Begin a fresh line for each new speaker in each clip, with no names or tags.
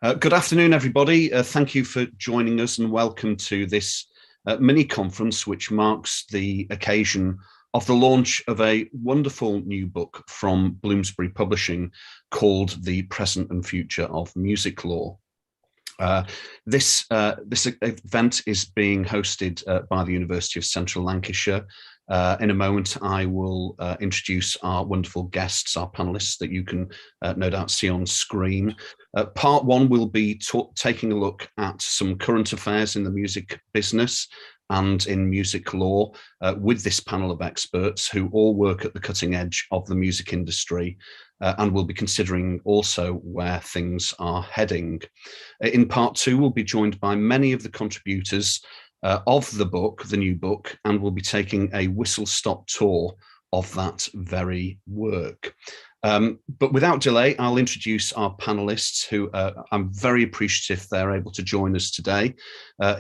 Good afternoon, everybody. Thank you for joining us and welcome to this mini conference, which marks the occasion of the launch of a wonderful new book from Bloomsbury Publishing called The Present and Future of Music Law. This event is being hosted by the University of Central Lancashire. In a moment, I will introduce our wonderful guests, our panelists that you can no doubt see on screen. Part one will be taking a look at some current affairs in the music business and in music law with this panel of experts who all work at the cutting edge of the music industry and will be considering also where things are heading. In part two, we'll be joined by many of the contributors of the book, the new book, and we'll be taking a whistle-stop tour of that very work. But without delay, I'll introduce our panelists who I'm very appreciative they're able to join us today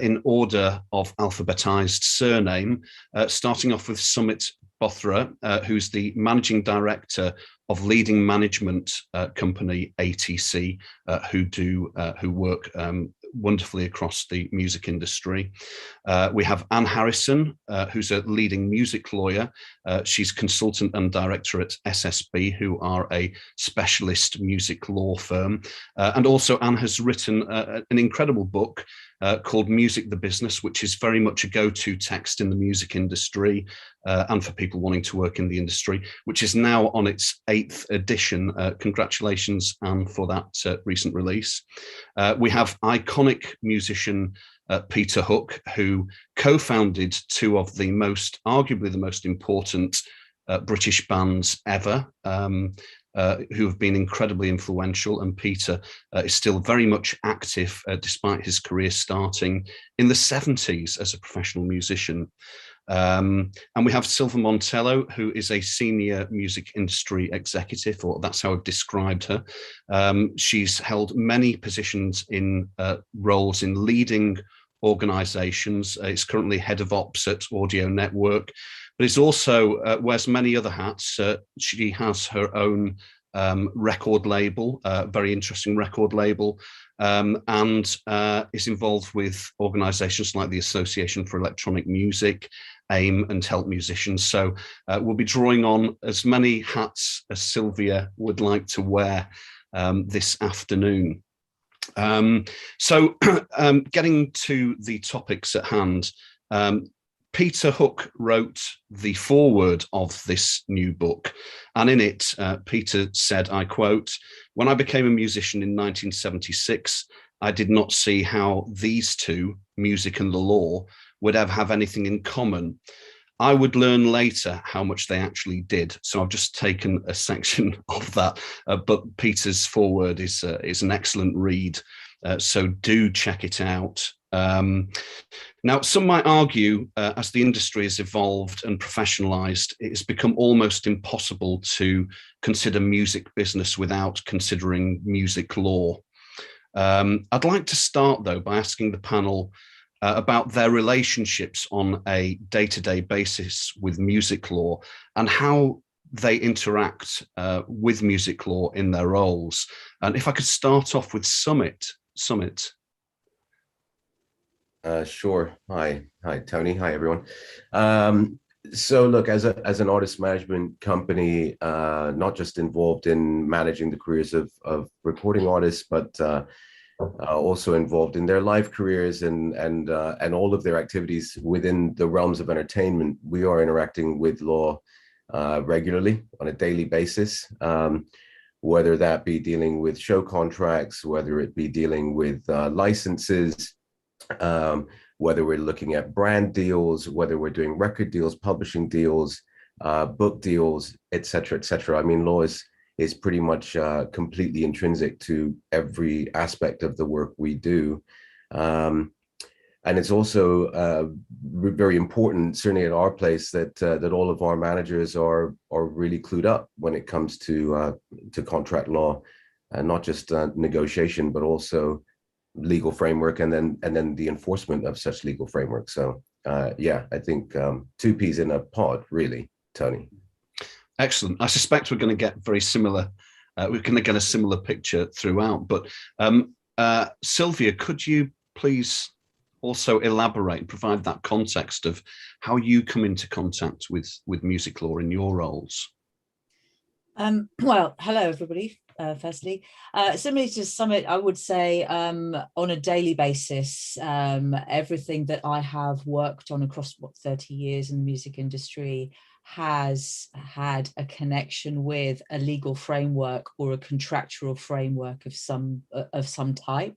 in order of alphabetized surname, starting off with Sumit Bothra, who's the Managing Director of leading management company ATC, who work wonderfully across the music industry. We have Anne Harrison, who's a leading music lawyer. She's consultant and director at SSB, who are a specialist music law firm. And also Anne has written an incredible book called Music the Business, which is very much a go-to text in the music industry and for people wanting to work in the industry, which is now on its 8th edition. Congratulations, Anne, for that recent release. We have iconic musician Peter Hook, who co-founded two of the arguably the most important British bands ever, who have been incredibly influential, and Peter is still very much active despite his career starting in the 70s as a professional musician. And we have Silvia Montello, who is a senior music industry executive, or that's how I've described her. She's held many positions in roles in leading organizations. Is currently head of ops at Audio Network, but is also wears many other hats. She has her own record label, very interesting record label, and is involved with organizations like the Association for Electronic Music, AIM, and Help Musicians. So we'll be drawing on as many hats as Silvia would like to wear this afternoon. So getting to the topics at hand, Peter Hook wrote the foreword of this new book, and in it, Peter said, I quote, "When I became a musician in 1976, I did not see how these two, music and the law, would ever have anything in common. I would learn later how much they actually did." So I've just taken a section of that, but Peter's foreword is an excellent read, so do check it out. Now, some might argue, as the industry has evolved and professionalized, it has become almost impossible to consider music business without considering music law. I'd like to start, though, by asking the panel about their relationships on a day-to-day basis with music law and how they interact with music law in their roles. And if I could start off with Sumit.
Sure. Hi, Tony. Hi, everyone. So look, as an artist management company, not just involved in managing the careers of recording artists, but also involved in their live careers and all of their activities within the realms of entertainment, we are interacting with law regularly on a daily basis, whether that be dealing with show contracts, whether it be dealing with licenses, whether we're looking at brand deals, whether we're doing record deals, publishing deals, book deals, et cetera, et cetera. I mean, law is pretty much completely intrinsic to every aspect of the work we do. And it's also very important, certainly at our place, that all of our managers are really clued up when it comes to contract law, and not just negotiation, but also legal framework, and then the enforcement of such legal framework. So yeah, I think two peas in a pod, really, Tony.
Excellent. I suspect we're going to get very similar. We're going to get a similar picture throughout. But Silvia, could you please also elaborate and provide that context of how you come into contact with music law in your roles?
Well, hello, everybody. Firstly, similarly to Sumit, I would say on a daily basis, everything that I have worked on across 30 years in the music industry has had a connection with a legal framework or a contractual framework of some type.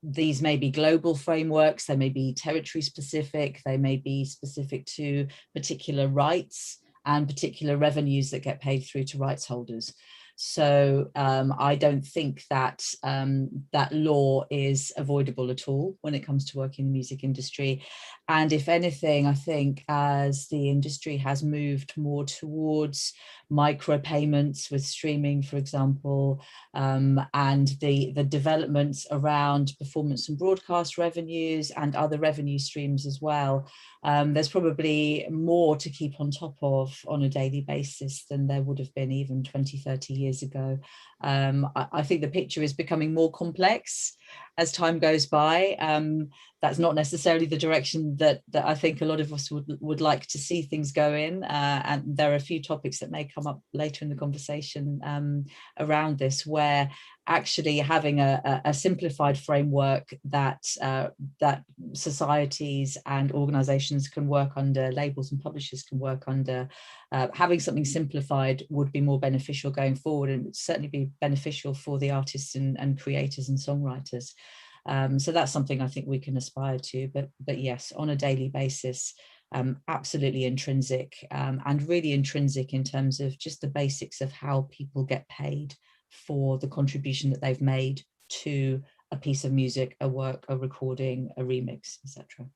These may be global frameworks, they may be territory specific, they may be specific to particular rights and particular revenues that get paid through to rights holders. So I don't think that that law is avoidable at all when it comes to working in the music industry. And if anything, I think as the industry has moved more towards micropayments with streaming, for example, and the developments around performance and broadcast revenues and other revenue streams as well, there's probably more to keep on top of on a daily basis than there would have been even 20, 30 years ago. I think the picture is becoming more complex as time goes by. That's not necessarily the direction that I think a lot of us would like to see things go in. And there are a few topics that may come up later in the conversation around this, where actually having a simplified framework that societies and organizations can work under, labels and publishers can work under, having something simplified would be more beneficial going forward, and would certainly be beneficial for the artists and creators and songwriters. So that's something I think we can aspire to, but yes, on a daily basis, absolutely intrinsic, and really intrinsic in terms of just the basics of how people get paid for the contribution that they've made to a piece of music, a work, a recording, a remix, etc.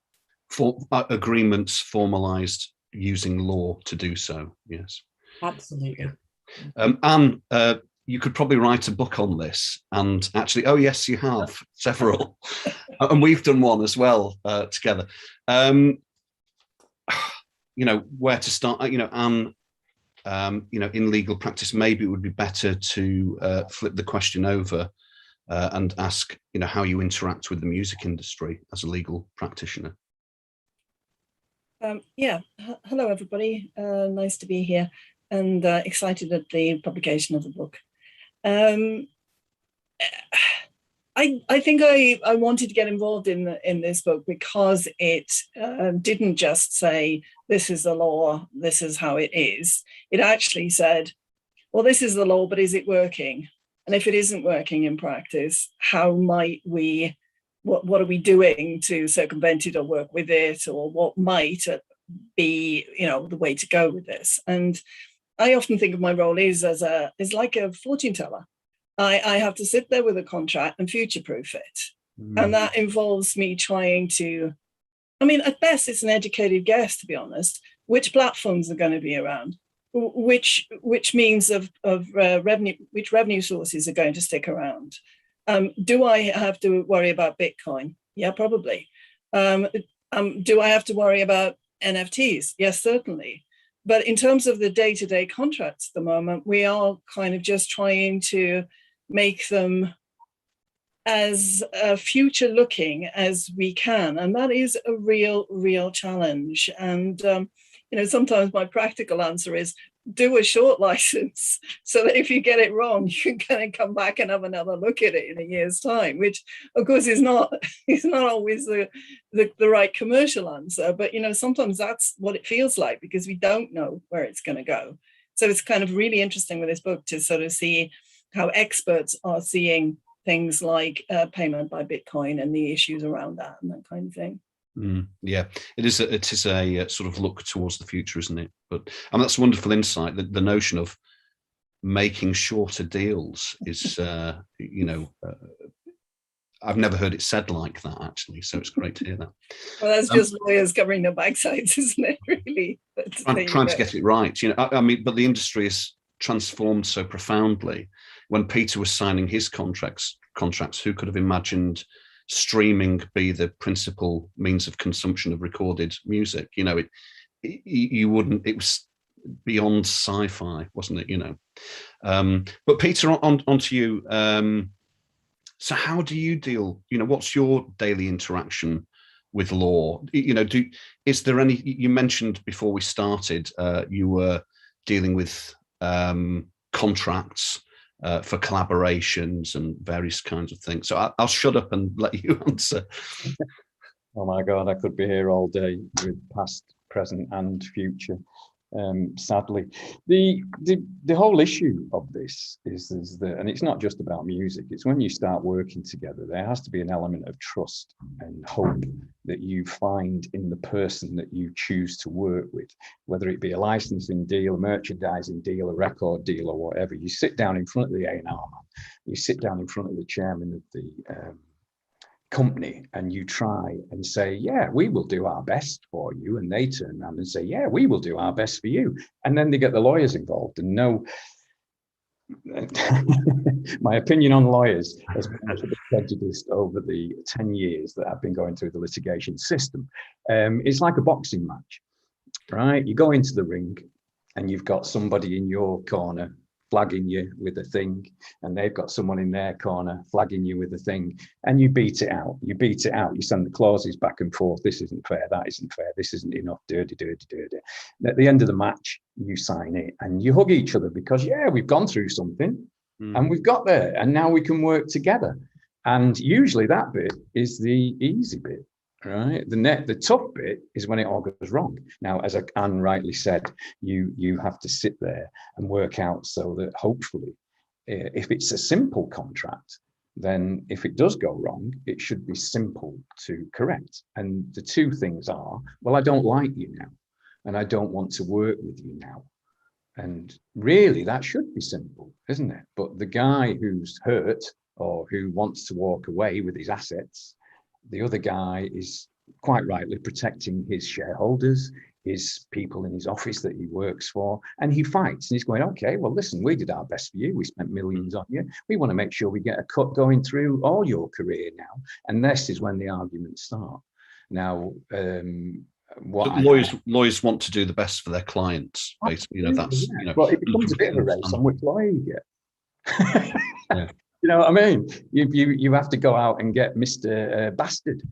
For agreements formalized using law to do so, yes.
Absolutely.
Yeah. Anne, you could probably write a book on this, and actually, oh yes, you have several, and we've done one as well together. You know, where to start? You know, Anne, you know, in legal practice, maybe it would be better to flip the question over and ask, you know, how you interact with the music industry as a legal practitioner.
Yeah, hello everybody. Nice to be here, and excited at the publication of the book. I think I wanted to get involved in this book because it didn't just say, this is the law, this is how it is. It actually said, well, this is the law, but is it working? And if it isn't working in practice, how might we, what are we doing to circumvent it or work with it, or what might be, you know, the way to go with this? And I often think of my role is like a fortune teller. I have to sit there with a contract and future-proof it. And that involves me trying to, I mean, at best, it's an educated guess, to be honest, which platforms are going to be around, which means of revenue, which revenue sources are going to stick around. Do I have to worry about Bitcoin? Yeah, probably. Do I have to worry about NFTs? Yes, certainly. But in terms of the day-to-day contracts at the moment, we are kind of just trying to make them as future-looking as we can. And that is a real challenge. And, you know, sometimes my practical answer is do a short license so that if you get it wrong, you can come back and have another look at it in a year's time, which of course is not always the right commercial answer. But, you know, sometimes that's what it feels like because we don't know where it's going to go. So it's kind of really interesting with this book to sort of see how experts are seeing things like payment by Bitcoin and the issues around that and that kind of thing.
Yeah, it is a sort of look towards the future, isn't it? But that's wonderful insight. The notion of making shorter deals is, you know, I've never heard it said like that actually. So it's great to hear that.
Well, that's just lawyers covering their backsides, isn't it? Really,
trying to get it right. You know, I mean, but the industry has transformed so profoundly. When Peter was signing his contracts, who could have imagined streaming be the principal means of consumption of recorded music? You know, you wouldn't. It was beyond sci-fi, wasn't it? You know. But Peter, on to you. So how do you deal, what's your daily interaction with law? Is there any, you mentioned before we started, you were dealing with contracts for collaborations and various kinds of things. So I'll shut up and let you answer.
Oh my God, I could be here all day with past, present, and future. Sadly, the whole issue of this is that, and it's not just about music. It's when you start working together, there has to be an element of trust and hope that you find in the person that you choose to work with, whether it be a licensing deal, a merchandising deal, a record deal, or whatever. You sit down in front of the A&R man, you sit down in front of the chairman of the company, and you try and say, yeah, we will do our best for you, and they turn around and say, yeah, we will do our best for you, and then they get the lawyers involved. And no, my opinion on lawyers has been a little bit prejudiced over the 10 years that I've been going through the litigation system. It's like a boxing match, right? You go into the ring and you've got somebody in your corner flagging you with a thing, and they've got someone in their corner flagging you with a thing, and you beat it out. You send the clauses back and forth. This isn't fair, that isn't fair, this isn't enough, dirty. And at the end of the match, you sign it and you hug each other because, yeah, we've gone through something and we've got there, and now we can work together. And usually that bit is the easy bit. Right. The tough bit is when it all goes wrong. Now, as Anne rightly said, you have to sit there and work out so that hopefully, if it's a simple contract, then if it does go wrong, it should be simple to correct. And the two things are, well, I don't like you now, and I don't want to work with you now. And really, that should be simple, isn't it? But the guy who's hurt or who wants to walk away with his assets, the other guy is quite rightly protecting his shareholders, his people in his office that he works for, and he fights. And he's going, okay, well, listen, we did our best for you. We spent millions on you. We want to make sure we get a cut going through all your career now. And this is when the arguments start. Now,
lawyers want to do the best for their clients, basically. That's
well, it becomes a bit of a race on which lawyer you get. Yeah. You know what I mean? You have to go out and get Mr. Bastard,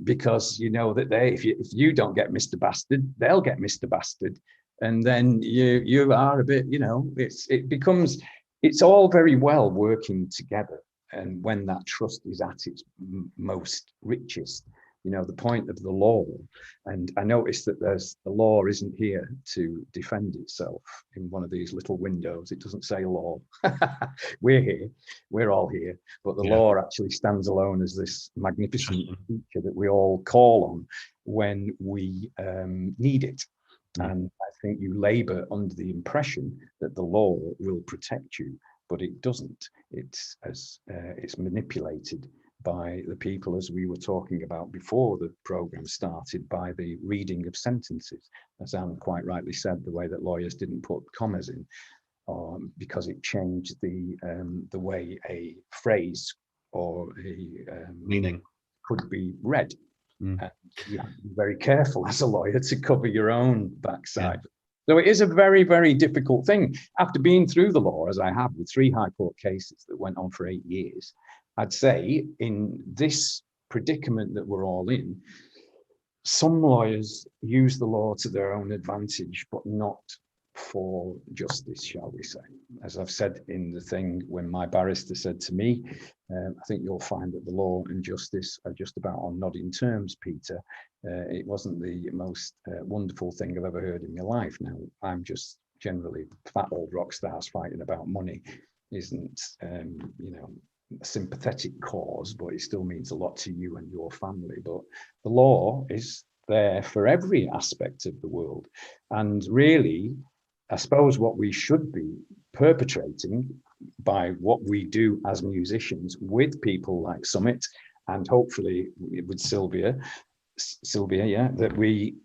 because you know that if you don't get Mr. Bastard, they'll get Mr. Bastard, and then you are a bit, it's all very well working together, and when that trust is at its most richest. The point of the law, and I noticed that the law isn't here to defend itself in one of these little windows. It doesn't say law. We're here, we're all here, but the law actually stands alone as this magnificent feature that we all call on when we need it. And I think you labor under the impression that the law will protect you, but it doesn't. It's manipulated by the people, as we were talking about before the program started, by the reading of sentences. As Anne quite rightly said, the way that lawyers didn't put commas in, because it changed the way a phrase or a
meaning
could be read. And you have to be very careful as a lawyer to cover your own backside. So it is a very, very difficult thing. After being through the law, as I have with 3 high court cases that went on for 8 years, I'd say in this predicament that we're all in, some lawyers use the law to their own advantage, but not for justice, shall we say. As I've said in the thing, when my barrister said to me, I think you'll find that the law and justice are just about on nodding terms, Peter. It wasn't the most wonderful thing I've ever heard in my life. Now, I'm just generally fat old rock stars fighting about money. Isn't, a sympathetic cause, but it still means a lot to you and your family. But the law is there for every aspect of the world. And really, I suppose what we should be perpetrating by what we do as musicians with people like Sumit, and hopefully with Silvia, that we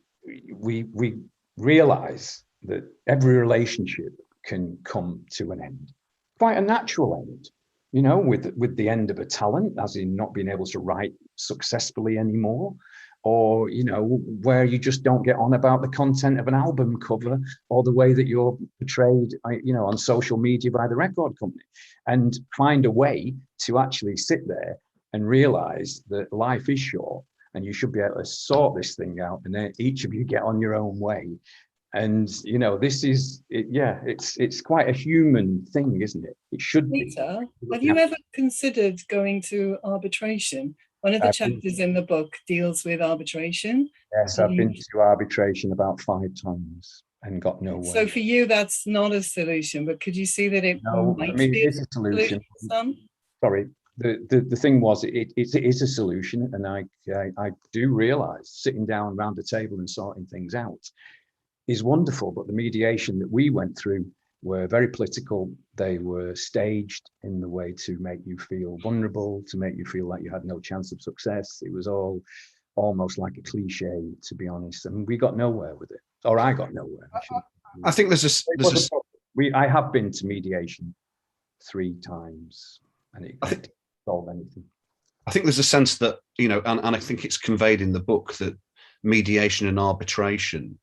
realize that every relationship can come to an end, quite a natural end. With the end of a talent, as in not being able to write successfully anymore, or, you know, where you just don't get on about the content of an album cover or the way that you're portrayed, you know, on social media by the record company, and find a way to actually sit there and realize that life is short and you should be able to sort this thing out, and then each of you get on your own way. And, you know, this is, it's quite a human thing, isn't it? It should be.
Peter, have you ever considered going to arbitration? One of the chapters in the book deals with arbitration.
Yes, I've been to arbitration about 5 times and got nowhere.
So for you, that's not a solution, but could you see that it might be
it is a solution.
for some?
Sorry, the thing was, it is a solution, and I do realise sitting down around the table and sorting things out is wonderful, but the mediation that we went through were very political. They were staged in the way to make you feel vulnerable, to make you feel like you had no chance of success. It was all almost like a cliche, to be honest, and we got nowhere with it, or I got nowhere.
I think
I have been to mediation 3 times, and it didn't solve anything.
I think there's a sense that, you know, and I think it's conveyed in the book, that mediation and arbitration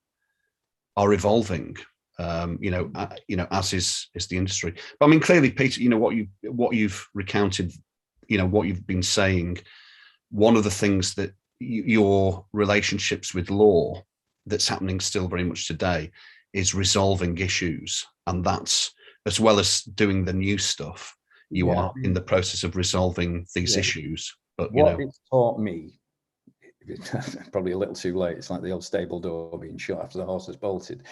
are evolving, as is the industry. But I mean, clearly, Peter, you know, what you've recounted, you know, what you've been saying, one of the things that your relationships with law that's happening still very much today is resolving issues, and that's, as well as doing the new stuff, you are in the process of resolving these issues. But
what it's taught me, probably a little too late, it's like the old stable door being shut after the horse has bolted,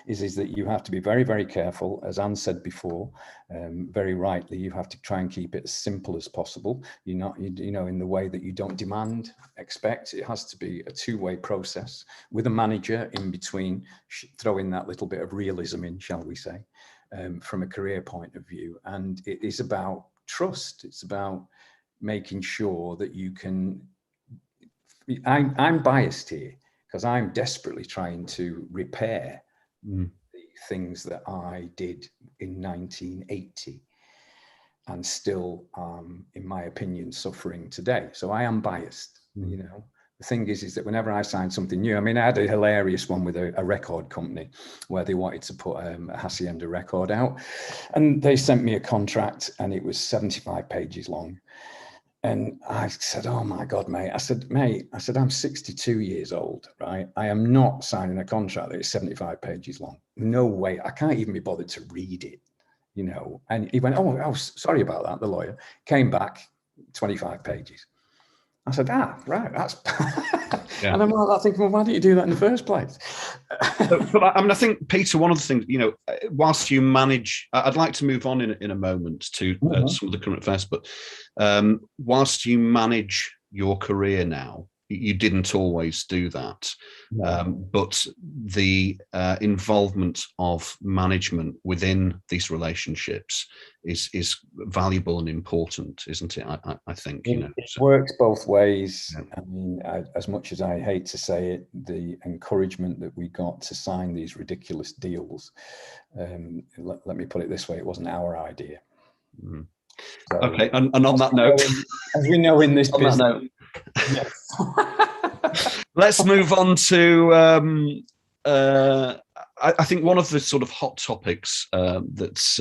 is that you have to be very, very careful. As Anne said before, very rightly, you have to try and keep it as simple as possible. You're not, you know, in the way that you don't demand, expect. It has to be a 2-way process with a manager in between, throwing that little bit of realism in, shall we say, from a career point of view. And it is about trust. It's about making sure that you can. I'm biased here because I'm desperately trying to repair the things that I did in 1980 and still, in my opinion, suffering today. So I am biased. You know, the thing is that whenever I sign something new, I mean, I had a hilarious one with a record company where they wanted to put a Hacienda record out, and they sent me a contract and it was 75 pages long. And I said, oh my God, mate. I said, I'm 62 years old, right? I am not signing a contract that is 75 pages long. No way. I can't even be bothered to read it, you know. And he went, oh, sorry about that, the lawyer. Came back, 25 pages. I said, right, that's... And I'm like thinking, well, why didn't you do that in the first place?
but I mean, I think, Peter, one of the things, you know, whilst you manage, I'd like to move on in a moment to some of the current affairs, but whilst you manage your career now, you didn't always do that. But the involvement of management within these relationships is valuable and important, isn't it? I think, you know,
it works both ways. I mean, as much as I hate to say it, the encouragement that we got to sign these ridiculous deals, let me put it this way, it wasn't our idea. So,
okay, and on that note,
as we know in this business,
let's move on to I think one of the sort of hot topics that's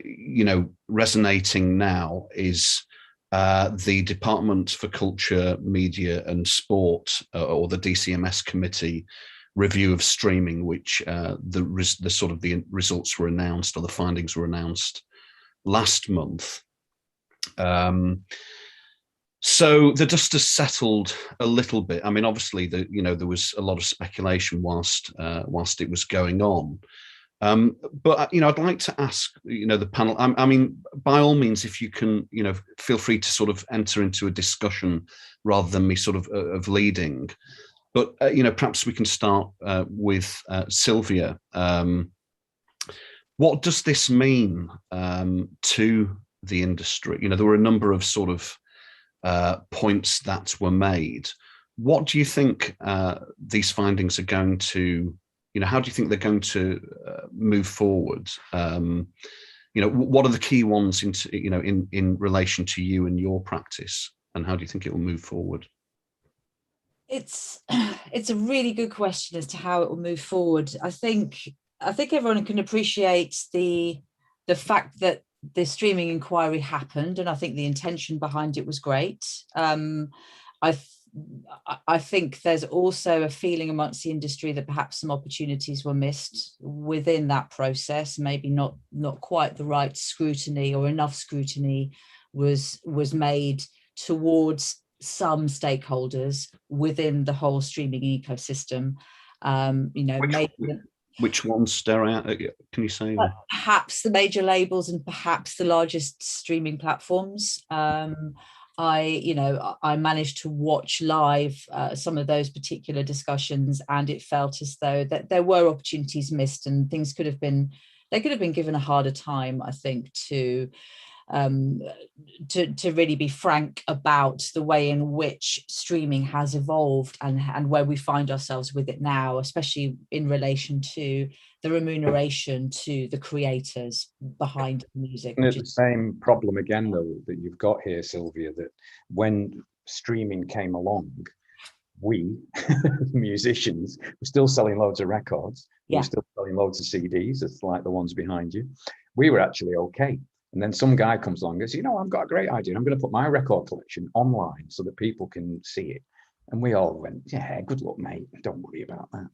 you know, resonating now is the Department for Culture, Media and Sport, or the DCMS committee review of streaming, which the results were announced, or the findings were announced last month. So the dust has settled a little bit. I mean, obviously, there was a lot of speculation whilst it was going on. But you know, I'd like to ask, you know, the panel. I mean, by all means, if you can, you know, feel free to sort of enter into a discussion rather than me sort of leading. But you know, perhaps we can start with Silvia. What does this mean to the industry? You know, there were a number of sort of points that were made. What do you think these findings are going to, you know, how do you think they're going to move forward? You know, what are the key ones in relation to you and your practice, and how do you think it will move forward?
It's a really good question as to how it will move forward. I think everyone can appreciate the fact that the streaming inquiry happened, and I think the intention behind it was great. I think there's also a feeling amongst the industry that perhaps some opportunities were missed within that process. Maybe not quite the right scrutiny, or enough scrutiny was made towards some stakeholders within the whole streaming ecosystem.
Which ones stare out? Can you say?
Perhaps the major labels and perhaps the largest streaming platforms. I managed to watch live some of those particular discussions, and it felt as though that there were opportunities missed, and things could have been given a harder time, I think, to really be frank about the way in which streaming has evolved and where we find ourselves with it now, especially in relation to the remuneration to the creators behind the music.
It's the same problem again, though, that you've got here, Sylvia, that when streaming came along, we, musicians, were still selling loads of records. Yeah. We were still selling loads of CDs, it's like the ones behind you. We were actually okay. And then some guy comes along and goes, I've got a great idea. I'm going to put my record collection online so that people can see it. And we all went, yeah, good luck, mate. Don't worry about that.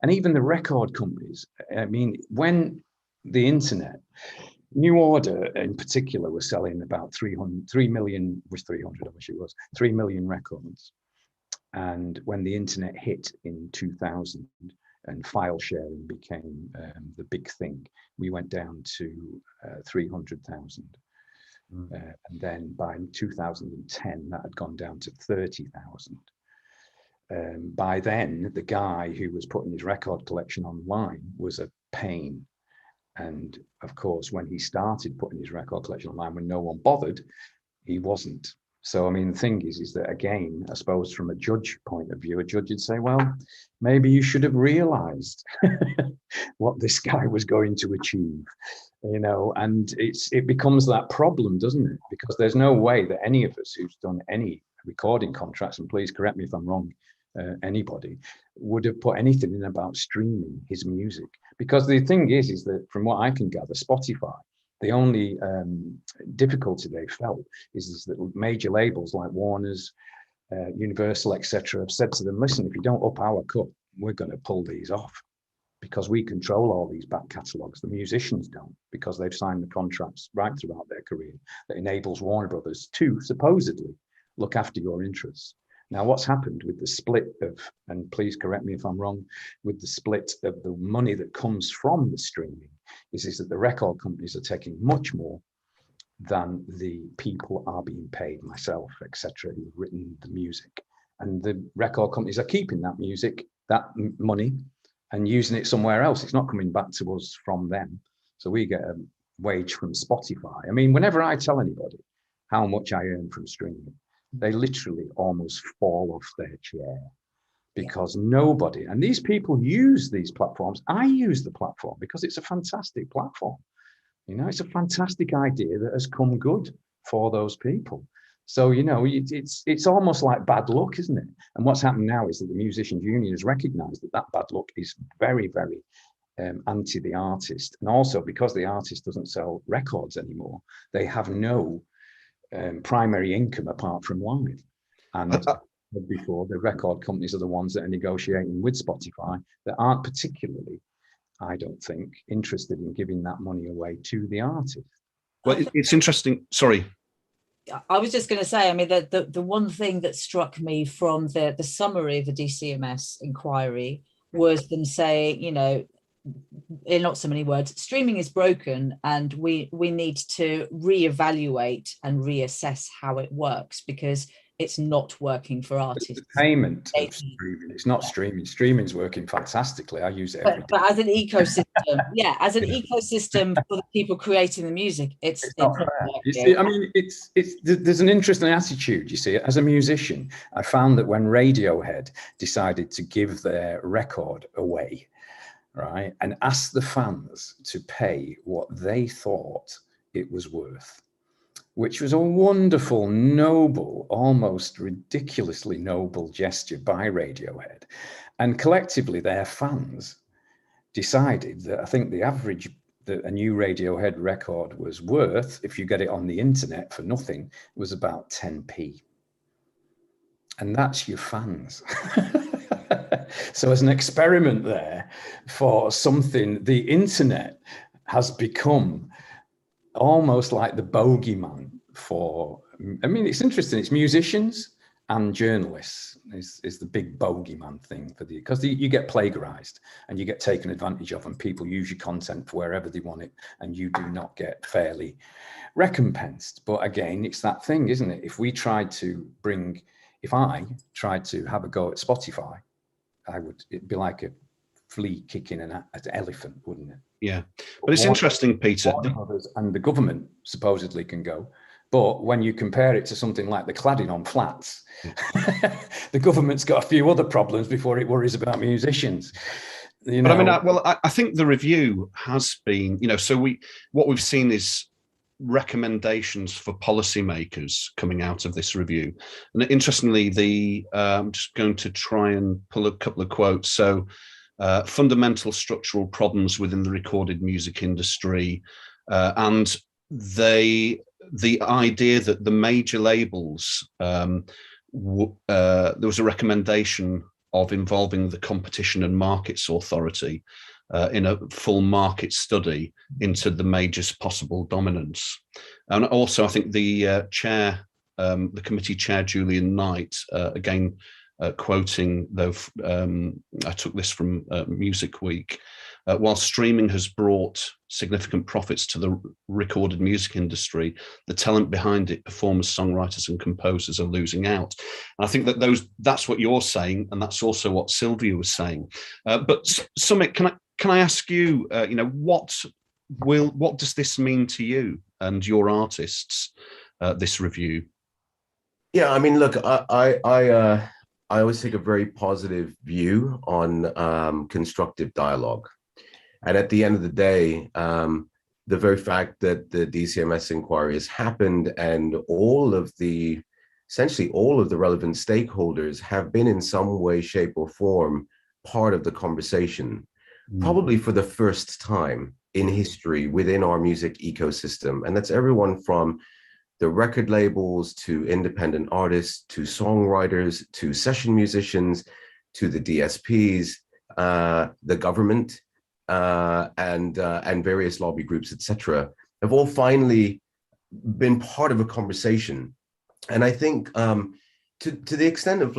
And even the record companies, I mean, when the internet, New Order in particular, was selling about 3 million records. And when the internet hit in 2000 and file sharing became the big thing, we went down to 300,000. And then by 2010, that had gone down to 30,000. By then, the guy who was putting his record collection online was a pain. And of course, when he started putting his record collection online, when no one bothered, he wasn't. So, I mean, the thing is that, again, I suppose from a judge point of view, a judge would say, well, maybe you should have realized what this guy was going to achieve, and it becomes that problem, doesn't it? Because there's no way that any of us who's done any recording contracts, and please correct me if I'm wrong, anybody, would have put anything in about streaming his music. Because the thing is that from what I can gather, Spotify, the only difficulty they felt is that major labels like Warner's, Universal, etc., have said to them, listen, if you don't up our cut, we're going to pull these off, because we control all these back catalogues. The musicians don't, because they've signed the contracts right throughout their career that enables Warner Brothers to supposedly look after your interests. Now, what's happened with the split of, and please correct me if I'm wrong, with the split of the money that comes from the streaming, is that the record companies are taking much more than the people are being paid, myself, etc., who've written the music. And the record companies are keeping that music, that money, and using it somewhere else. It's not coming back to us from them. So we get a wage from Spotify. I mean, whenever I tell anybody how much I earn from streaming, they literally almost fall off their chair, because nobody, and these people use these platforms. I use the platform because it's a fantastic platform. It's a fantastic idea that has come good for those people. So, it's almost like bad luck, isn't it? And what's happened now is that the Musicians Union has recognized that bad luck is very, very anti the artist. And also because the artist doesn't sell records anymore, they have no primary income apart from live. And before, the record companies are the ones that are negotiating with Spotify that aren't particularly, I don't think, interested in giving that money away to the artist.
Well, it's interesting. Sorry.
I was just going to say, I mean, the one thing that struck me from the summary of the DCMS inquiry was them saying, in not so many words, streaming is broken, and we need to reevaluate and reassess how it works, because it's not working for artists.
It's the payment of streaming. It's not streaming. Streaming's working fantastically. I use it every day.
But as an ecosystem, as an ecosystem for the people creating the music, it's not fair.
You see, I mean, there's an interesting attitude. You see, as a musician, I found that when Radiohead decided to give their record away, right, and asked the fans to pay what they thought it was worth, which was a wonderful, noble, almost ridiculously noble gesture by Radiohead. And collectively, their fans decided that I think the average that a new Radiohead record was worth, if you get it on the internet for nothing, was about 10p. And that's your fans. So as an experiment there for something, the internet has become almost like the bogeyman for, I mean, it's interesting, it's musicians and journalists is the big bogeyman thing for because you get plagiarized and you get taken advantage of, and people use your content for wherever they want it, and you do not get fairly recompensed. But again, it's that thing, isn't it? If I tried to have a go at Spotify, it'd be like a flea kicking an elephant, wouldn't it?
Yeah, but it's interesting, Peter.
And the government supposedly can go. But when you compare it to something like the cladding on flats, the government's got a few other problems before it worries about musicians. You know?
But I mean, I think the review has been, so what we've seen is recommendations for policymakers coming out of this review. And interestingly, I'm just going to try and pull a couple of quotes. So, fundamental structural problems within the recorded music industry, and the idea that the major labels, there was a recommendation of involving the Competition and Markets Authority in a full market study into the major's possible dominance. And also, I think the committee chair, Julian Knight, again, quoting, though, I took this from Music Week, while streaming has brought significant profits to the recorded music industry, the talent behind it, performers, songwriters and composers, are losing out. And I think that that's what you're saying, and that's also what Silvia was saying. But Sumit, can I ask you, what does this mean to you and your artists, this review?
Yeah, I mean, look, I always take a very positive view on constructive dialogue. And at the end of the day, the very fact that the DCMS inquiry has happened and essentially all of the relevant stakeholders have been in some way, shape or form part of the conversation, probably for the first time in history within our music ecosystem. And that's everyone from the record labels to independent artists, to songwriters, to session musicians, to the DSPs, the government, and various lobby groups, etc., have all finally been part of a conversation. And I think to the extent of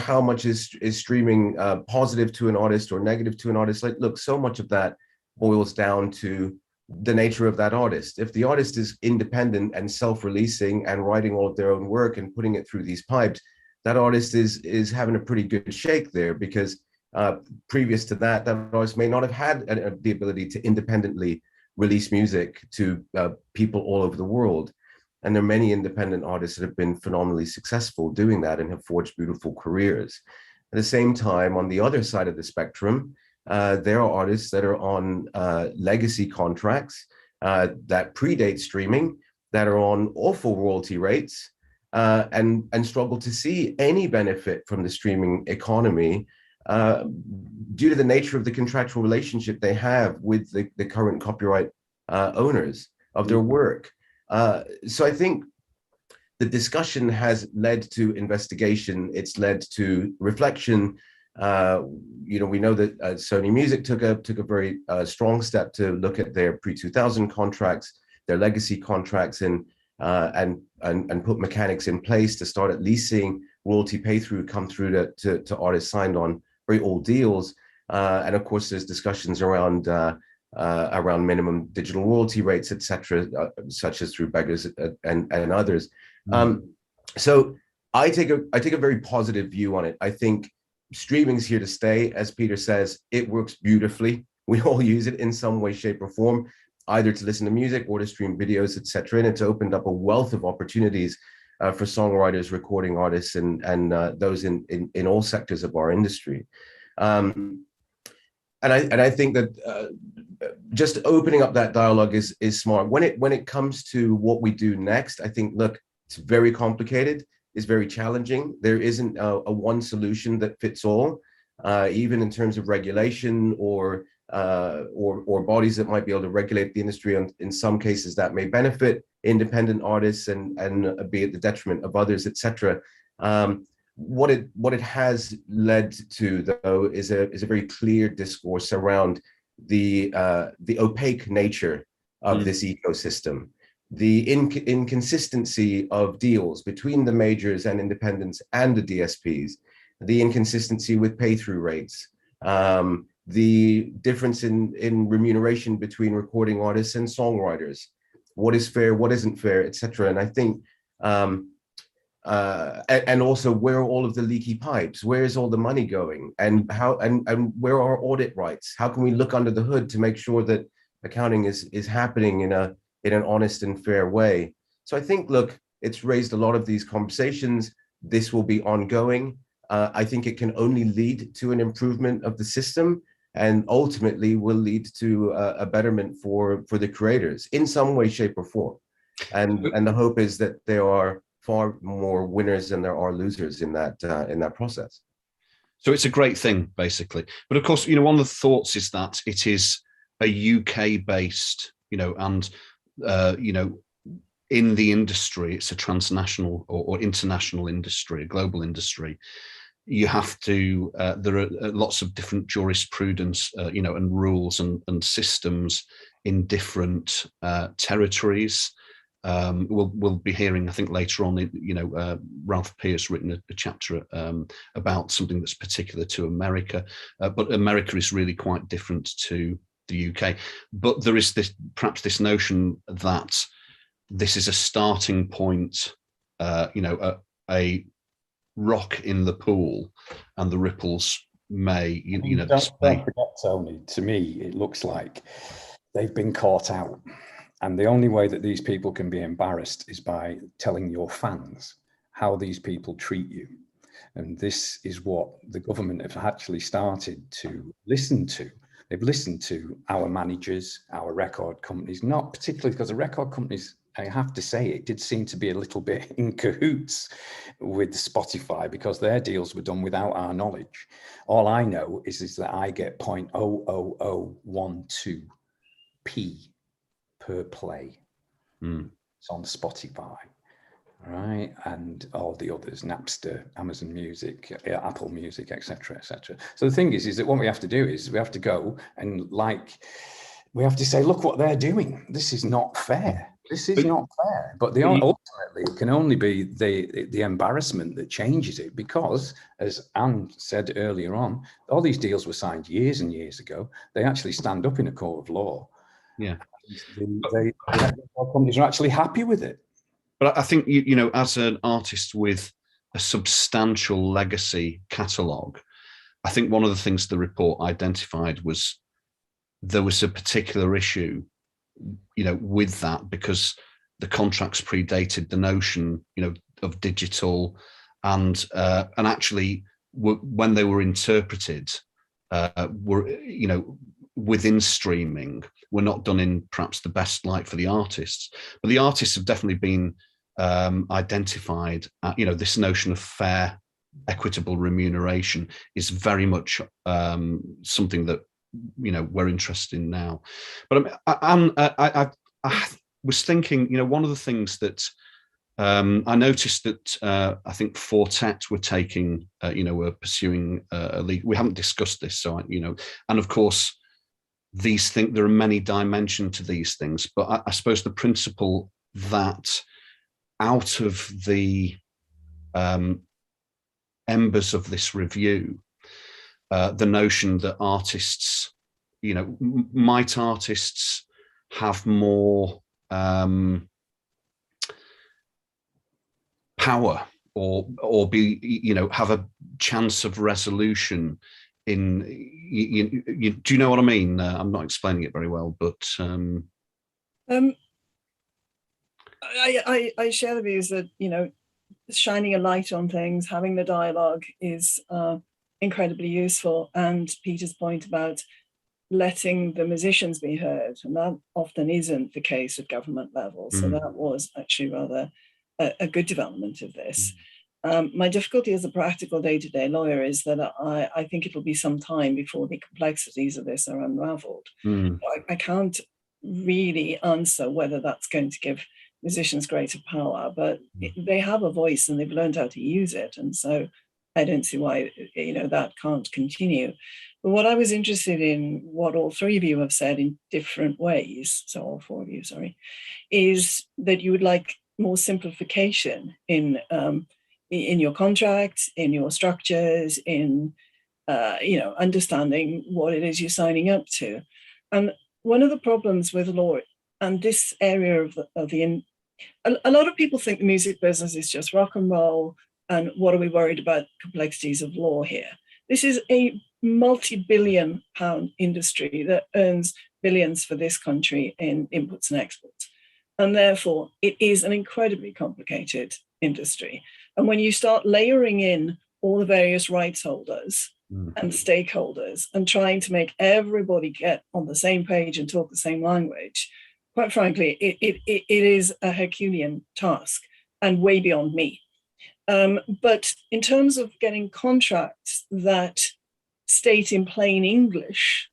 how much is streaming positive to an artist or negative to an artist, look, so much of that boils down to the nature of that artist. If the artist is independent and self-releasing and writing all of their own work and putting it through these pipes, that artist is having a pretty good shake there, because previous to that artist may not have had the ability to independently release music to people all over the world. And there are many independent artists that have been phenomenally successful doing that and have forged beautiful careers. At the same time, on the other side of the spectrum, there are artists that are on legacy contracts that predate streaming, that are on awful royalty rates, and struggle to see any benefit from the streaming economy due to the nature of the contractual relationship they have with the current copyright owners of their work. So I think the discussion has led to investigation. It's led to reflection. We know that Sony Music took a very strong step to look at their pre-2000 contracts, their legacy contracts, and put mechanics in place to start at least seeing royalty pay through come through to artists signed on very old deals. And of course, there's discussions around minimum digital royalty rates, etc., such as through Beggars and others. So I take a very positive view on it. I think streaming's here to stay. As Peter says, it works beautifully. We all use it in some way, shape or form, either to listen to music or to stream videos, etc. And it's opened up a wealth of opportunities for songwriters, recording artists, and those in all sectors of our industry. I think that just opening up that dialogue is smart. When it comes to what we do next, I think, look, it's very complicated. It's very challenging. There isn't a one solution that fits all, even in terms of regulation or bodies that might be able to regulate the industry. And in some cases, that may benefit independent artists and be at the detriment of others, etc. What it has led to, though, is a very clear discourse around the opaque nature of this ecosystem, the inconsistency of deals between the majors and independents and the DSPs, the inconsistency with pay-through rates, the difference in remuneration between recording artists and songwriters, what is fair, what isn't fair, etc. And I think, and also, where are all of the leaky pipes? Where is all the money going? And how and where are audit rights? How can we look under the hood to make sure that accounting is happening in an honest and fair way? So I think, look, it's raised a lot of these conversations. This will be ongoing. I think it can only lead to an improvement of the system, and ultimately will lead to a betterment for the creators in some way, shape, or form. And the hope is that there are far more winners than there are losers in that process.
So it's a great thing, basically. But of course, one of the thoughts is that it is a UK-based, and in the industry, it's a transnational or international industry, a global industry. You have to, there are lots of different jurisprudence, and rules and systems in different territories. We'll be hearing, I think, later on, Ralph Pearce written a chapter about something that's particular to America, but America is really quite different to the UK. But there is perhaps this notion that this is a starting point, a rock in the pool, and the ripples may,
Don't forget, Tony, to me, it looks like they've been caught out. And the only way that these people can be embarrassed is by telling your fans how these people treat you. And this is what the government have actually started to listen to. They've listened to our managers, our record companies, not particularly because the record companies, I have to say, it did seem to be a little bit in cahoots with Spotify because their deals were done without our knowledge. All I know is that I get 0.00012p per play. It's on Spotify, right? And all the others, Napster, Amazon Music, Apple Music, etc., etc. So the thing is that what we have to do is we have to go and we have to say, look what they're doing. This is not fair. This is not fair. But ultimately, it can only be the embarrassment that changes it, because, as Anne said earlier on, all these deals were signed years and years ago. They actually stand up in a court of law.
Yeah.
The companies are actually happy with it.
But I think, as an artist with a substantial legacy catalogue, I think one of the things the report identified was there was a particular issue, with that, because the contracts predated the notion, of digital, and actually when they were interpreted, were, within streaming, were not done in perhaps the best light for the artists. But the artists have definitely been identified. This notion of fair, equitable remuneration is very much something that we're interested in now. But I was thinking, one of the things that I noticed that I think Fortet were taking, were pursuing a league. We haven't discussed this, so and of course, these things, there are many dimensions to these things, but I suppose the principle that out of the embers of this review, the notion that artists, might artists have more power or be, have a chance of resolution in, do you know what I mean? I'm not explaining it very well, but
I share the views that shining a light on things, having the dialogue is incredibly useful. And Peter's point about letting the musicians be heard, and that often isn't the case at government level. So that was actually rather a good development of this. My difficulty as a practical day-to-day lawyer is that I think it'll be some time before the complexities of this are unraveled. I can't really answer whether that's going to give musicians greater power, but they have a voice and they've learned how to use it. And so I don't see why, that can't continue. But what I was interested in, what all three of you have said in different ways, so all four of you, sorry, is that you would like more simplification in your contracts, in your structures, in understanding what it is you're signing up to. And one of the problems with law and this area a lot of people think the music business is just rock and roll, and what are we worried about complexities of law here? This is a multi-billion pound industry that earns billions for this country in inputs and exports. And therefore, it is an incredibly complicated industry. And when you start layering in all the various rights holders and stakeholders and trying to make everybody get on the same page and talk the same language, quite frankly, it is a Herculean task and way beyond me. But in terms of getting contracts that state in plain English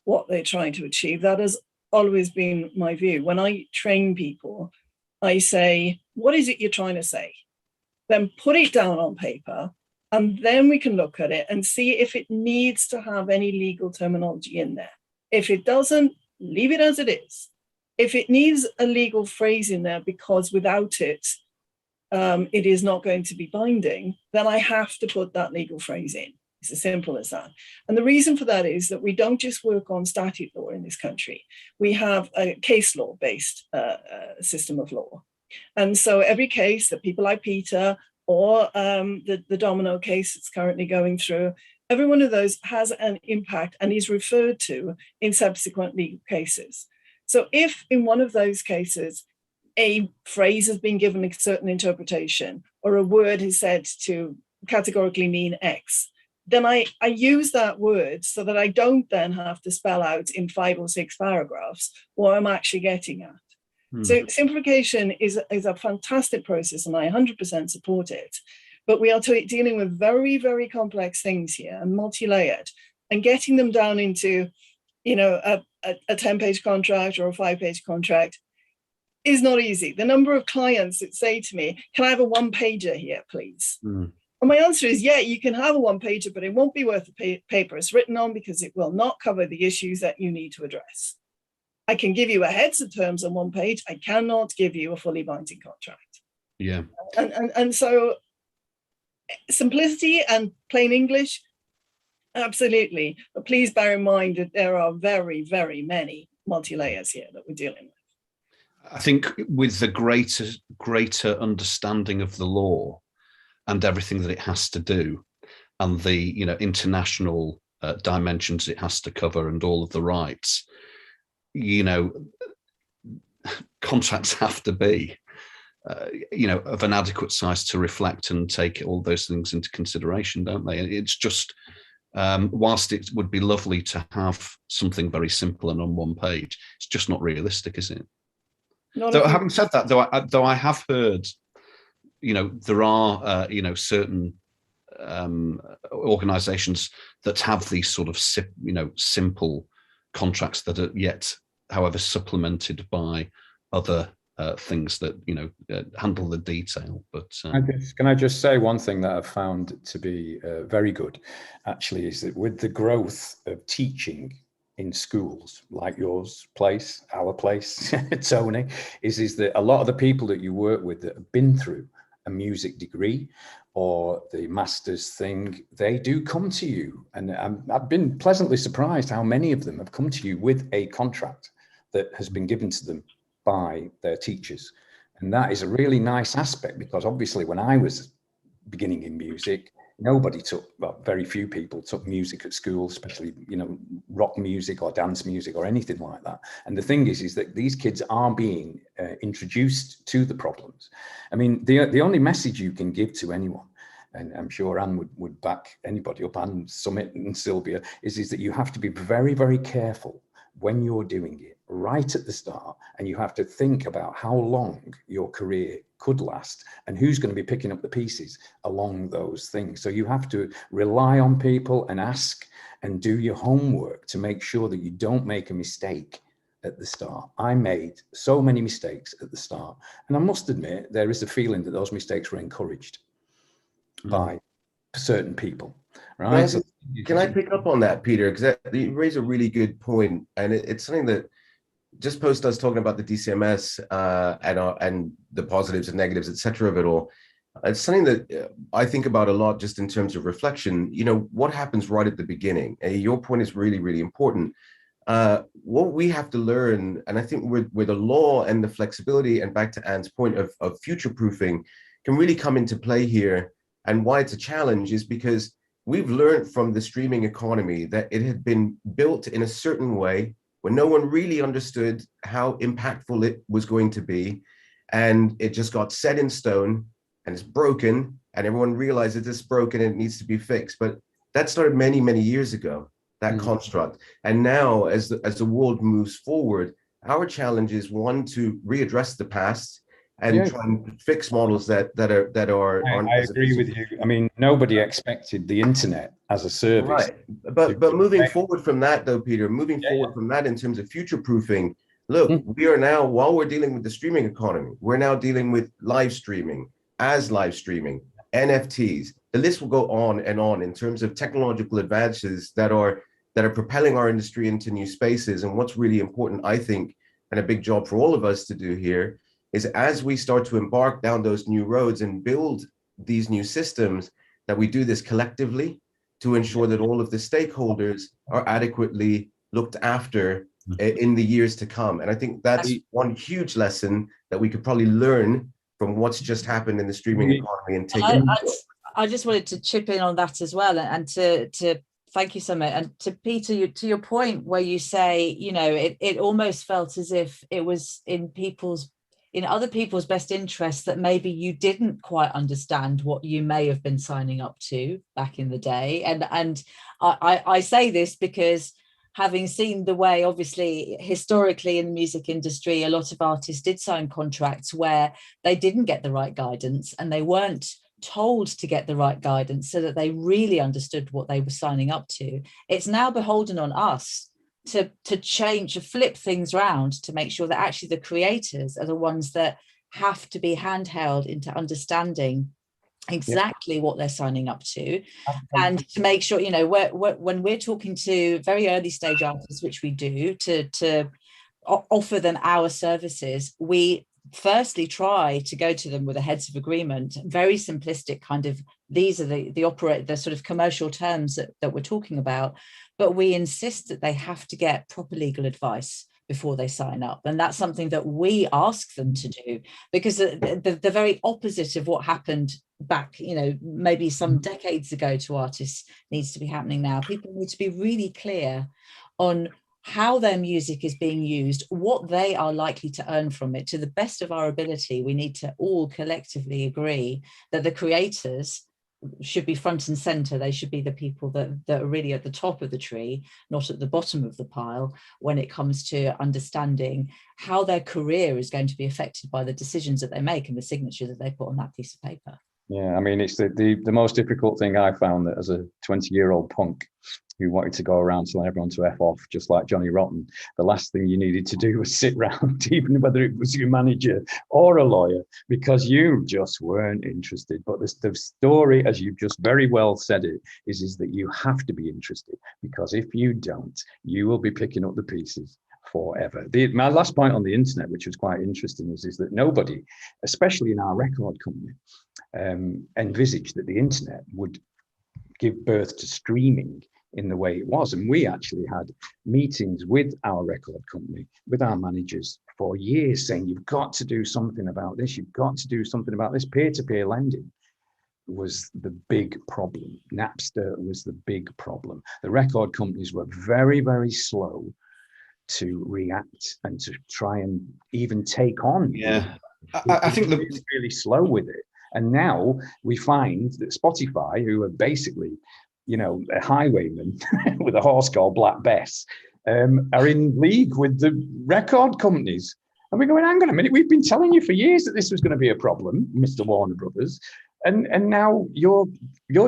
what they're trying to achieve, that has always been my view. When I train people, I say, what is it you're trying to say? Then put it down on paper, and then we can look at it and see if it needs to have any legal terminology in there. If it doesn't, leave it as it is. If it needs a legal phrase in there because without it, it is not going to be binding, then I have to put that legal phrase in. It's as simple as that. And the reason for that is that we don't just work on statute law in this country. We have a case law-based system of law. And so every case that people like Peter or the Domino case that's currently going through, every one of those has an impact and is referred to in subsequent legal cases. So if in one of those cases, a phrase has been given a certain interpretation or a word is said to categorically mean X, then I use that word so that I don't then have to spell out in 5 or 6 paragraphs what I'm actually getting at. So simplification is a fantastic process and I 100% support it. But we are dealing with very, very complex things here and multi-layered, and getting them down into, a 10-page contract or a 5-page contract is not easy. The number of clients that say to me, can I have a 1-pager here, please? And my answer is, yeah, you can have a 1-pager, but it won't be worth the paper it's written on because it will not cover the issues that you need to address. I can give you a heads of terms on 1 page. I cannot give you a fully binding contract.
Yeah.
And so simplicity and plain English, absolutely. But please bear in mind that there are very, very many multi-layers here that we're dealing with.
I think with the greater understanding of the law and everything that it has to do, and the international dimensions it has to cover, and all of the rights, contracts have to be, of an adequate size to reflect and take all those things into consideration, don't they? It's just, whilst it would be lovely to have something very simple and on 1 page, it's just not realistic, is it? Though, having said that, though I have heard, there are, certain organisations that have these sort of, simple contracts that are yet, however, supplemented by other things that handle the detail. But
can I just say one thing that I've found to be very good, actually, is that with the growth of teaching in schools like yours place, our place, Tony, is that a lot of the people that you work with that have been through a music degree or the master's thing, they do come to you. And I've been pleasantly surprised how many of them have come to you with a contract that has been given to them by their teachers. And that is a really nice aspect, because obviously when I was beginning in music, very few people took music at school, especially, rock music or dance music or anything like that. And the thing is that these kids are being introduced to the problems. I mean, the only message you can give to anyone and I'm sure Anne would back anybody up, and Sumit and Silvia, is that you have to be very, very careful when you're doing it right at the start, and you have to think about how long your career could last and who's going to be picking up the pieces along those things. So you have to rely on people and ask and do your homework to make sure that you don't make a mistake at the start. I made so many mistakes at the start, and I must admit there is a feeling that those mistakes were encouraged by certain people, right?
Can I pick up on that, Peter? Because you raise a really good point, and it's something that just post us talking about the DCMS and the positives and negatives, etc. of it all. It's something that I think about a lot, just in terms of reflection. You know, what happens right at the beginning? Your point is really, really important. What we have to learn, and I think with the law and the flexibility, and back to Anne's point of future-proofing, can really come into play here. And why it's a challenge is because we've learned from the streaming economy that it had been built in a certain way when no one really understood how impactful it was going to be. And it just got set in stone, and it's broken, and everyone realizes it's broken and it needs to be fixed. But that started many, many years ago, that construct. And now as the world moves forward, our challenge is, one, to readdress the past and try and fix models that are.
I agree with you. I mean, nobody expected the internet as a service.
Right. But moving forward from that, though, Peter, moving forward from that in terms of future proofing, look, we are now, while we're dealing with the streaming economy, we're now dealing with live streaming, NFTs. The list will go on and on in terms of technological advances that are propelling our industry into new spaces. And what's really important, I think, and a big job for all of us to do here, is as we start to embark down those new roads and build these new systems, that we do this collectively to ensure that all of the stakeholders are adequately looked after in the years to come. And I think that's one huge lesson that we could probably learn from what's just happened in the streaming economy and take it.
I just wanted to chip in on that as well, and to thank you, Sumit, and to Peter, to your point where you say, you know, it almost felt as if it was in other people's best interests that maybe you didn't quite understand what you may have been signing up to back in the day. And I say this because, having seen the way, obviously, historically in the music industry, a lot of artists did sign contracts where they didn't get the right guidance, and they weren't told to get the right guidance so that they really understood what they were signing up to. It's now beholden on us to change, to flip things around, to make sure that actually the creators are the ones that have to be handheld into understanding exactly what they're signing up to, and to make sure, you know, when we're talking to very early stage artists, which we do, to offer them our services, we firstly try to go to them with a heads of agreement, very simplistic kind of, these are the sort of commercial terms that we're talking about, but we insist that they have to get proper legal advice before they sign up. And that's something that we ask them to do, because the very opposite of what happened back, you know, maybe some decades ago to artists needs to be happening now. People need to be really clear on how their music is being used, what they are likely to earn from it. To the best of our ability, we need to all collectively agree that the creators should be front and center. They should be the people that are really at the top of the tree, not at the bottom of the pile, when it comes to understanding how their career is going to be affected by the decisions that they make and the signature that they put on that piece of paper.
Yeah, I mean, it's the most difficult thing I found, that as a 20-year-old punk who wanted to go around telling everyone to F off, just like Johnny Rotten, the last thing you needed to do was sit round, even whether it was your manager or a lawyer, because you just weren't interested. But the story, as you've just very well said it, is that you have to be interested, because if you don't, you will be picking up the pieces forever. My last point on the internet, which was quite interesting, is that nobody, especially in our record company, envisaged that the internet would give birth to streaming in the way it was. And we actually had meetings with our record company, with our managers for years, saying, you've got to do something about this, you've got to do something about this. Peer-to-peer lending was the big problem. Napster was the big problem. The record companies were very, very slow to react and to try and even take on.
Yeah, I think
really slow with it. And now we find that Spotify, who are basically, a highwayman with a horse called Black Bess, are in league with the record companies. And we're going, hang on a minute, we've been telling you for years that this was going to be a problem, Mr. Warner Brothers. And now you're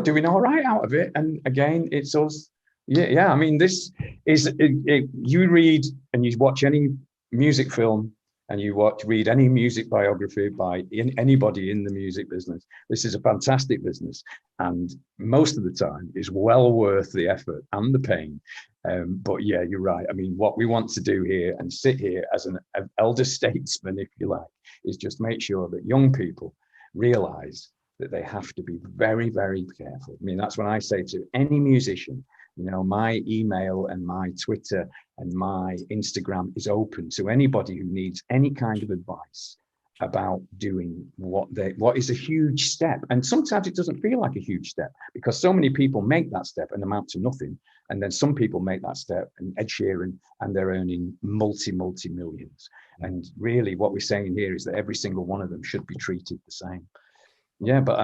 doing all right out of it. And again, it's us. Yeah. I mean, this is, you read and you watch any music film and you read any music biography by anybody in the music business. This is a fantastic business. And most of the time is well worth the effort and the pain. But yeah, you're right. I mean, what we want to do here and sit here as an elder statesman, if you like, is just make sure that young people realize that they have to be very, very careful. I mean, that's when I say to any musician, my email and my Twitter and my Instagram is open to anybody who needs any kind of advice about doing what is a huge step. And sometimes it doesn't feel like a huge step because so many people make that step and amount to nothing. And then some people make that step, and Ed Sheeran, and they're earning multi-millions. And really what we're saying here is that every single one of them should be treated the same. Yeah, but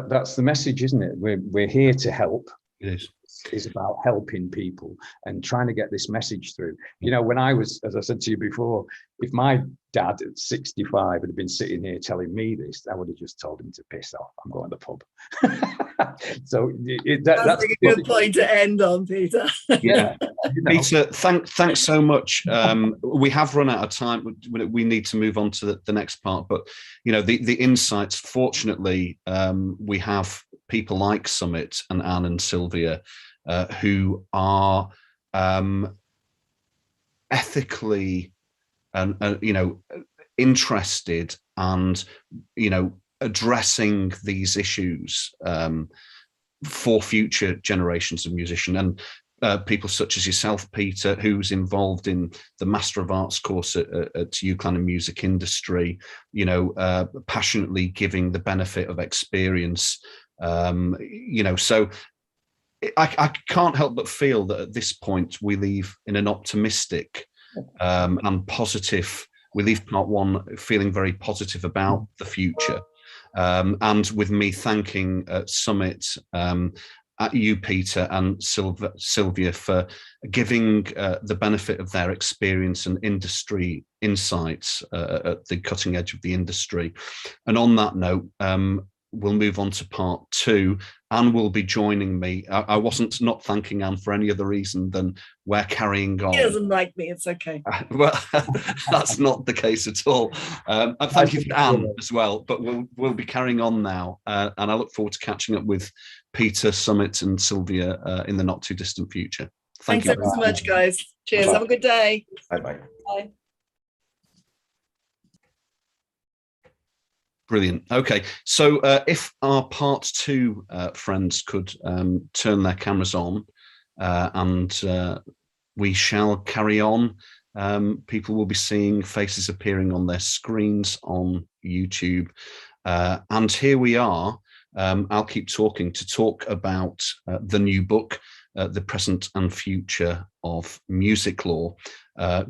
that's the message, isn't it? We're here to help.
It is.
Is about helping people and trying to get this message through. When I was, as I said to you before, if my dad at 65 had been sitting here telling me this, I would have just told him to piss off. I'm going to the pub. So that's
a good point to end on, Peter.
Yeah. Peter, thanks so much. We have run out of time. We need to move on to the next part, but the insights, fortunately, we have people like Sumit and Anne and Silvia who are ethically and interested and addressing these issues for future generations of musicians, and people such as yourself, Peter, who's involved in the Master of Arts course at UCLan and music industry, passionately giving the benefit of experience. So I can't help but feel that at this point we leave in an optimistic and positive. We leave part one feeling very positive about the future, and with me thanking Sumit, at you, Peter, and Silvia for giving the benefit of their experience and industry insights at the cutting edge of the industry. And on that note, we'll move on to part two. Anne will be joining me. I wasn't not thanking Anne for any other reason than we're carrying on.
He doesn't like me, it's okay.
Well, that's not the case at all. And thank you for Anne as well, but we'll be carrying on now. And I look forward to catching up with Peter, Sumit and Silvia in the not too distant future.
Thanks ever so much, guys. Cheers. Bye. Have a good day.
Bye-bye.
Bye.
Brilliant. Okay, so if our part two friends could turn their cameras on, and we shall carry on. People will be seeing faces appearing on their screens on YouTube. And here we are. I'll keep talking to talk about the new book, The Present and Future of Music Law,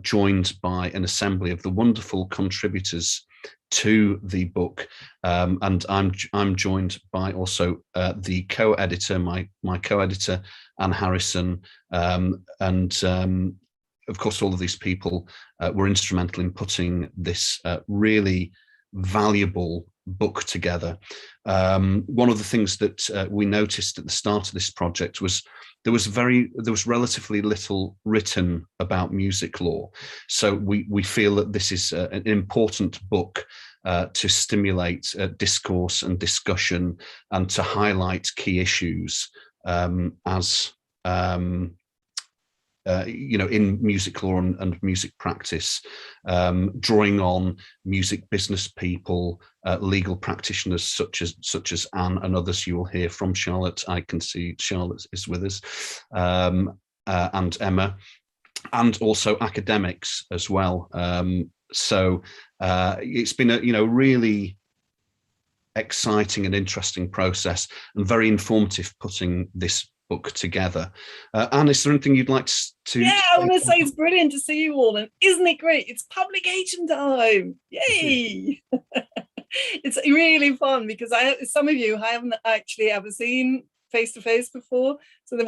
joined by an assembly of the wonderful contributors to the book, and I'm joined by also the co-editor, my co-editor Anne Harrison, and of course all of these people were instrumental in putting this really valuable book together. One of the things that we noticed at the start of this project was there was relatively little written about music law. So we feel that this is an important book to stimulate discourse and discussion and to highlight key issues as in music law and music practice, drawing on music business people, legal practitioners such as Anne and others you will hear from. Charlotte, I can see Charlotte is with us, and Emma, and also academics as well. So it's been a really exciting and interesting process and very informative putting this book together. Anne, is there anything you'd like to
Yeah, I want to say it's brilliant to see you all, and isn't it great? It's publication time. Yay. It's really fun because some of you I haven't actually ever seen face to face before. So the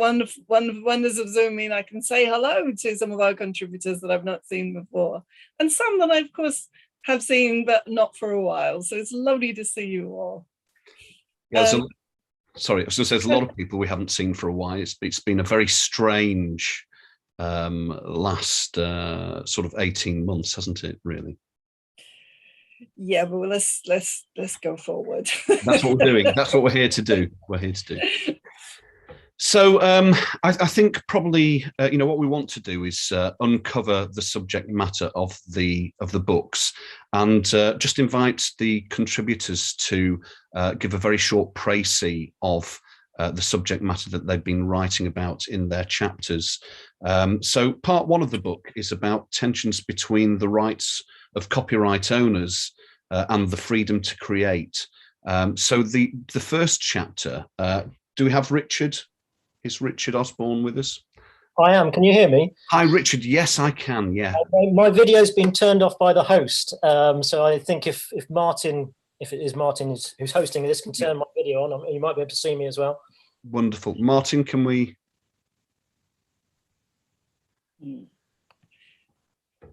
wonders of Zoom mean I can say hello to some of our contributors that I've not seen before, and some that I of course have seen but not for a while. So it's lovely to see you all.
Yeah, sorry, I was going to say there's a lot of people we haven't seen for a while. It's been a very strange last sort of 18 months, hasn't it, really?
Yeah, but let's go forward.
That's what we're doing. That's what we're here to do. We're here to do. So I think probably what we want to do is uncover the subject matter of the books, and just invite the contributors to give a very short précis of the subject matter that they've been writing about in their chapters. So part one of the book is about tensions between the rights of copyright owners and the freedom to create. So the first chapter, do we have Richard? Is Richard Osborne with us?
I am. Can you hear me?
Hi, Richard. Yes, I can. Yeah.
My video's been turned off by the host. So I think if Martin, if it is Martin who's hosting this, can turn my video on, you might be able to see me as well.
Wonderful. Martin, can we?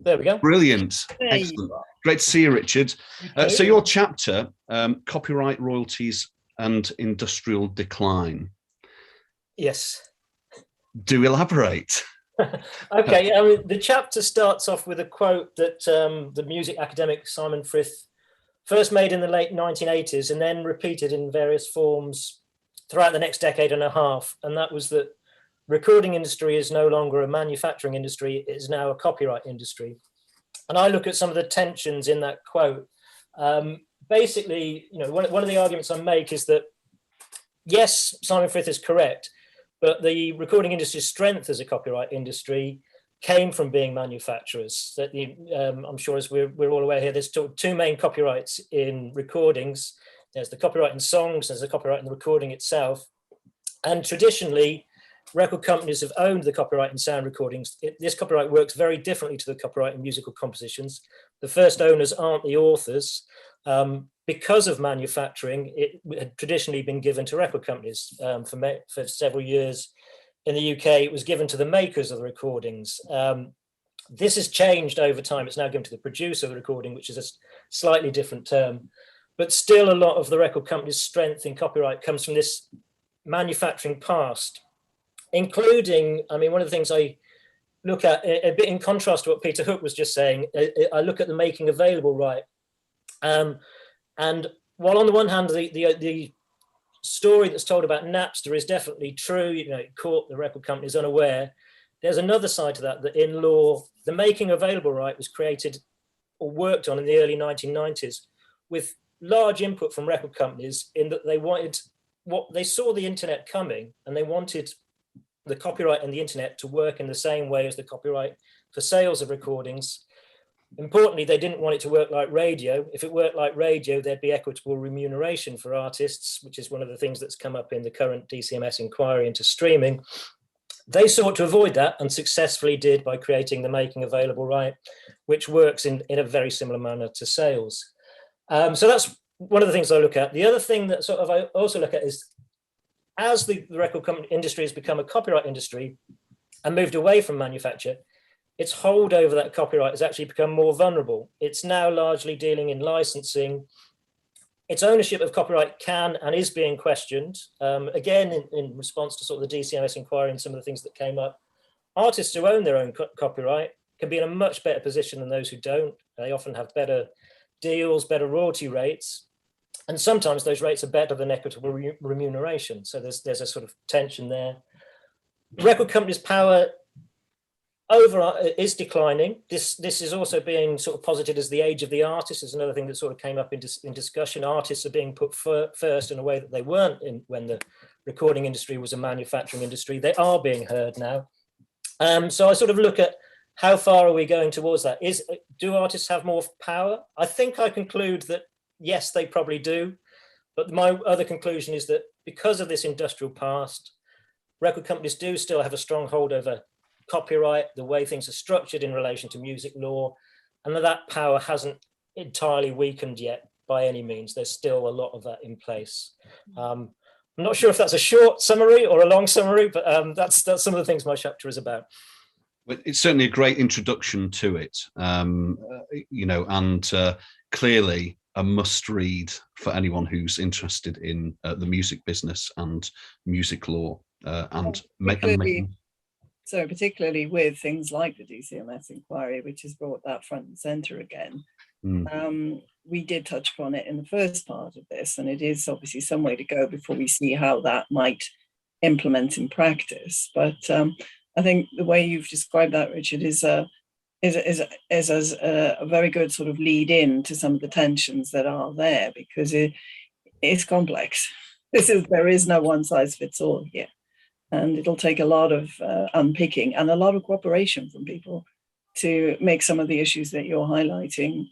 There we go.
Brilliant. Excellent. Great to see you, Richard. So your chapter, copyright royalties and industrial decline.
Yes.
Do elaborate.
Okay. I mean, the chapter starts off with a quote that the music academic Simon Frith first made in the late 1980s and then repeated in various forms throughout the next decade and a half. And that was that recording industry is no longer a manufacturing industry, it is now a copyright industry. And I look at some of the tensions in that quote. Basically, one of the arguments I make is that, yes, Simon Frith is correct, but the recording industry's strength as a copyright industry came from being manufacturers. That I'm sure, as we're all aware here, there's two main copyrights in recordings. There's the copyright in songs, there's the copyright in the recording itself. And traditionally, record companies have owned the copyright in sound recordings. This copyright works very differently to the copyright in musical compositions. The first owners aren't the authors. Because of manufacturing, it had traditionally been given to record companies for several years. In the UK, it was given to the makers of the recordings. This has changed over time. It's now given to the producer of the recording, which is a slightly different term. But still, a lot of the record company's strength in copyright comes from this manufacturing past, including, I mean, one of the things I look at, a bit in contrast to what Peter Hook was just saying, I look at the making available right. And while on the one hand, the story that's told about Napster is definitely true, it caught the record companies unaware, there's another side to that, that in law, the making available right was created or worked on in the early 1990s with large input from record companies in that they saw the internet coming and they wanted the copyright and the internet to work in the same way as the copyright for sales of recordings. Importantly, they didn't want it to work like radio. If it worked like radio, there'd be equitable remuneration for artists, which is one of the things that's come up in the current DCMS inquiry into streaming. They sought to avoid that and successfully did by creating the making available right, which works in a very similar manner to sales. So that's one of the things I look at. The other thing that sort of I also look at is, as the record industry has become a copyright industry and moved away from manufacture, its hold over that copyright has actually become more vulnerable. It's now largely dealing in licensing. Its ownership of copyright can and is being questioned. Again, in response to sort of the DCMS inquiry and some of the things that came up, artists who own their own copyright can be in a much better position than those who don't. They often have better deals, better royalty rates, and sometimes those rates are better than equitable remuneration. So there's a sort of tension there. Record companies' power is declining. This is also being sort of posited as the age of the artist. Is another thing that sort of came up in discussion. Artists are being put first in a way that they weren't when the recording industry was a manufacturing industry. They are being heard now. So I sort of look at how far are we going towards that? Do artists have more power? I think I conclude that yes, they probably do. But my other conclusion is that because of this industrial past, record companies do still have a strong hold over copyright, the way things are structured in relation to music law, and that power hasn't entirely weakened yet. by any means. There's still a lot of that in place. I'm not sure if that's a short summary or a long summary, but that's some of the things my chapter is about.
It's certainly a great introduction to it, you know, and clearly a must read for anyone who's interested in the music business and music law
particularly with things like the DCS Inquiry, which has brought that front and center again. We did touch upon it in the first part of this, and it is obviously some way to go before we see how that might implement in practice. But I think the way you've described that, Richard, is a very good sort of lead in to some of the tensions that are there, because it's complex. There is no one size fits all here, and it'll take a lot of unpicking and a lot of cooperation from people to make some of the issues that you're highlighting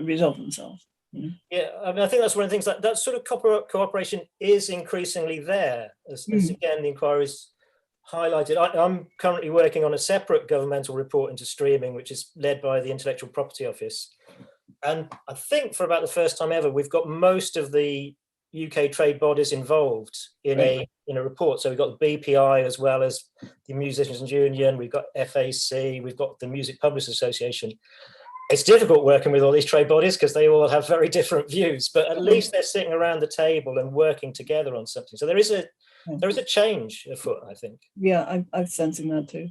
resolve themselves.
Yeah, I mean, I think that's one of the things that sort of cooperation is increasingly there, as again the inquiry's highlighted. I'm currently working on a separate governmental report into streaming, which is led by the Intellectual Property Office. And I think for about the first time ever, we've got most of the UK trade bodies involved in a report. So we've got the BPI as well as the Musicians Union, we've got FAC, we've got the Music Publishers Association. It's difficult working with all these trade bodies because they all have very different views, but at least they're sitting around the table and working together on something. So there is a change afoot, I think.
Yeah, I'm sensing that too.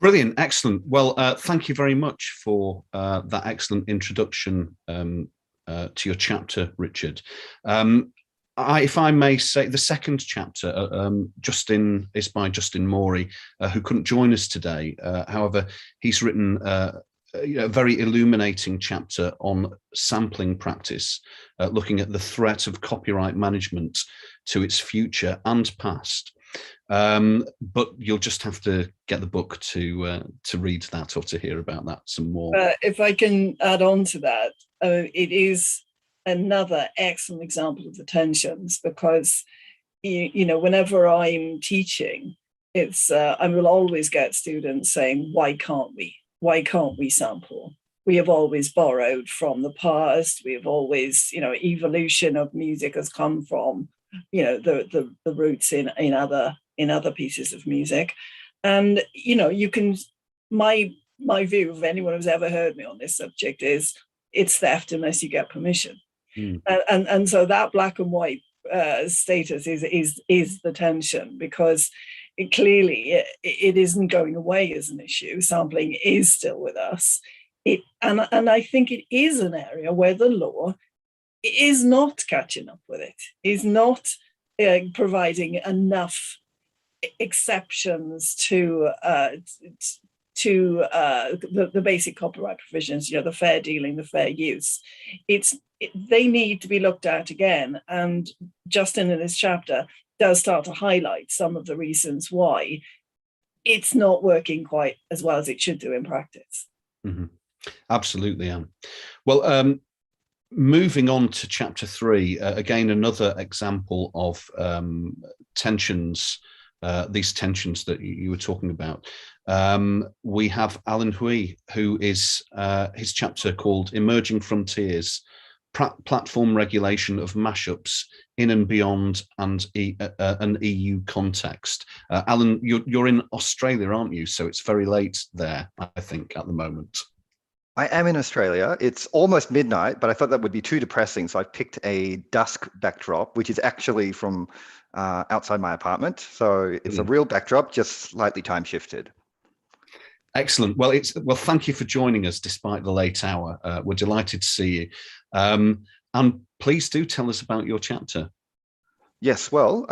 Brilliant, excellent. Well, thank you very much for that excellent introduction to your chapter, Richard. If I may say, the second chapter is by Justin Morey, who couldn't join us today. However, he's written a very illuminating chapter on sampling practice, looking at the threat of copyright management to its future and past. But you'll just have to get the book to read that or to hear about that some more.
If I can add on to that, it is another excellent example of the tensions, because you know, whenever I'm teaching, it's I will always get students saying, why can't we sample? We have always borrowed from the past. We have always, you know, evolution of music has come from, you know, the roots in other pieces of music. And you know, you can, my view of anyone who's ever heard me on this subject is it's theft unless you get permission. And so that black and white status is the tension, because clearly it isn't going away as an issue. Sampling is still with us. And I think it is an area where the law is not catching up with it, is not providing enough exceptions to the basic copyright provisions, you know, the fair dealing, the fair use. They need to be looked at again. And Justin in his chapter does start to highlight some of the reasons why it's not working quite as well as it should do in practice.
Absolutely, Anne. Well, moving on to chapter 3, again, another example of tensions, these tensions that you were talking about. We have Alan Hui, who is his chapter called Emerging Frontiers, Platform Regulation of Mashups in and Beyond and an EU Context. Alan, you're in Australia, aren't you? So it's very late there, I think, at the moment.
I am in Australia. It's almost midnight, but I thought that would be too depressing. So I picked a dusk backdrop, which is actually from outside my apartment. So it's a real backdrop, just slightly time shifted.
Excellent. Well, thank you for joining us despite the late hour. We're delighted to see you. And please do tell us about your chapter.
Yes, well,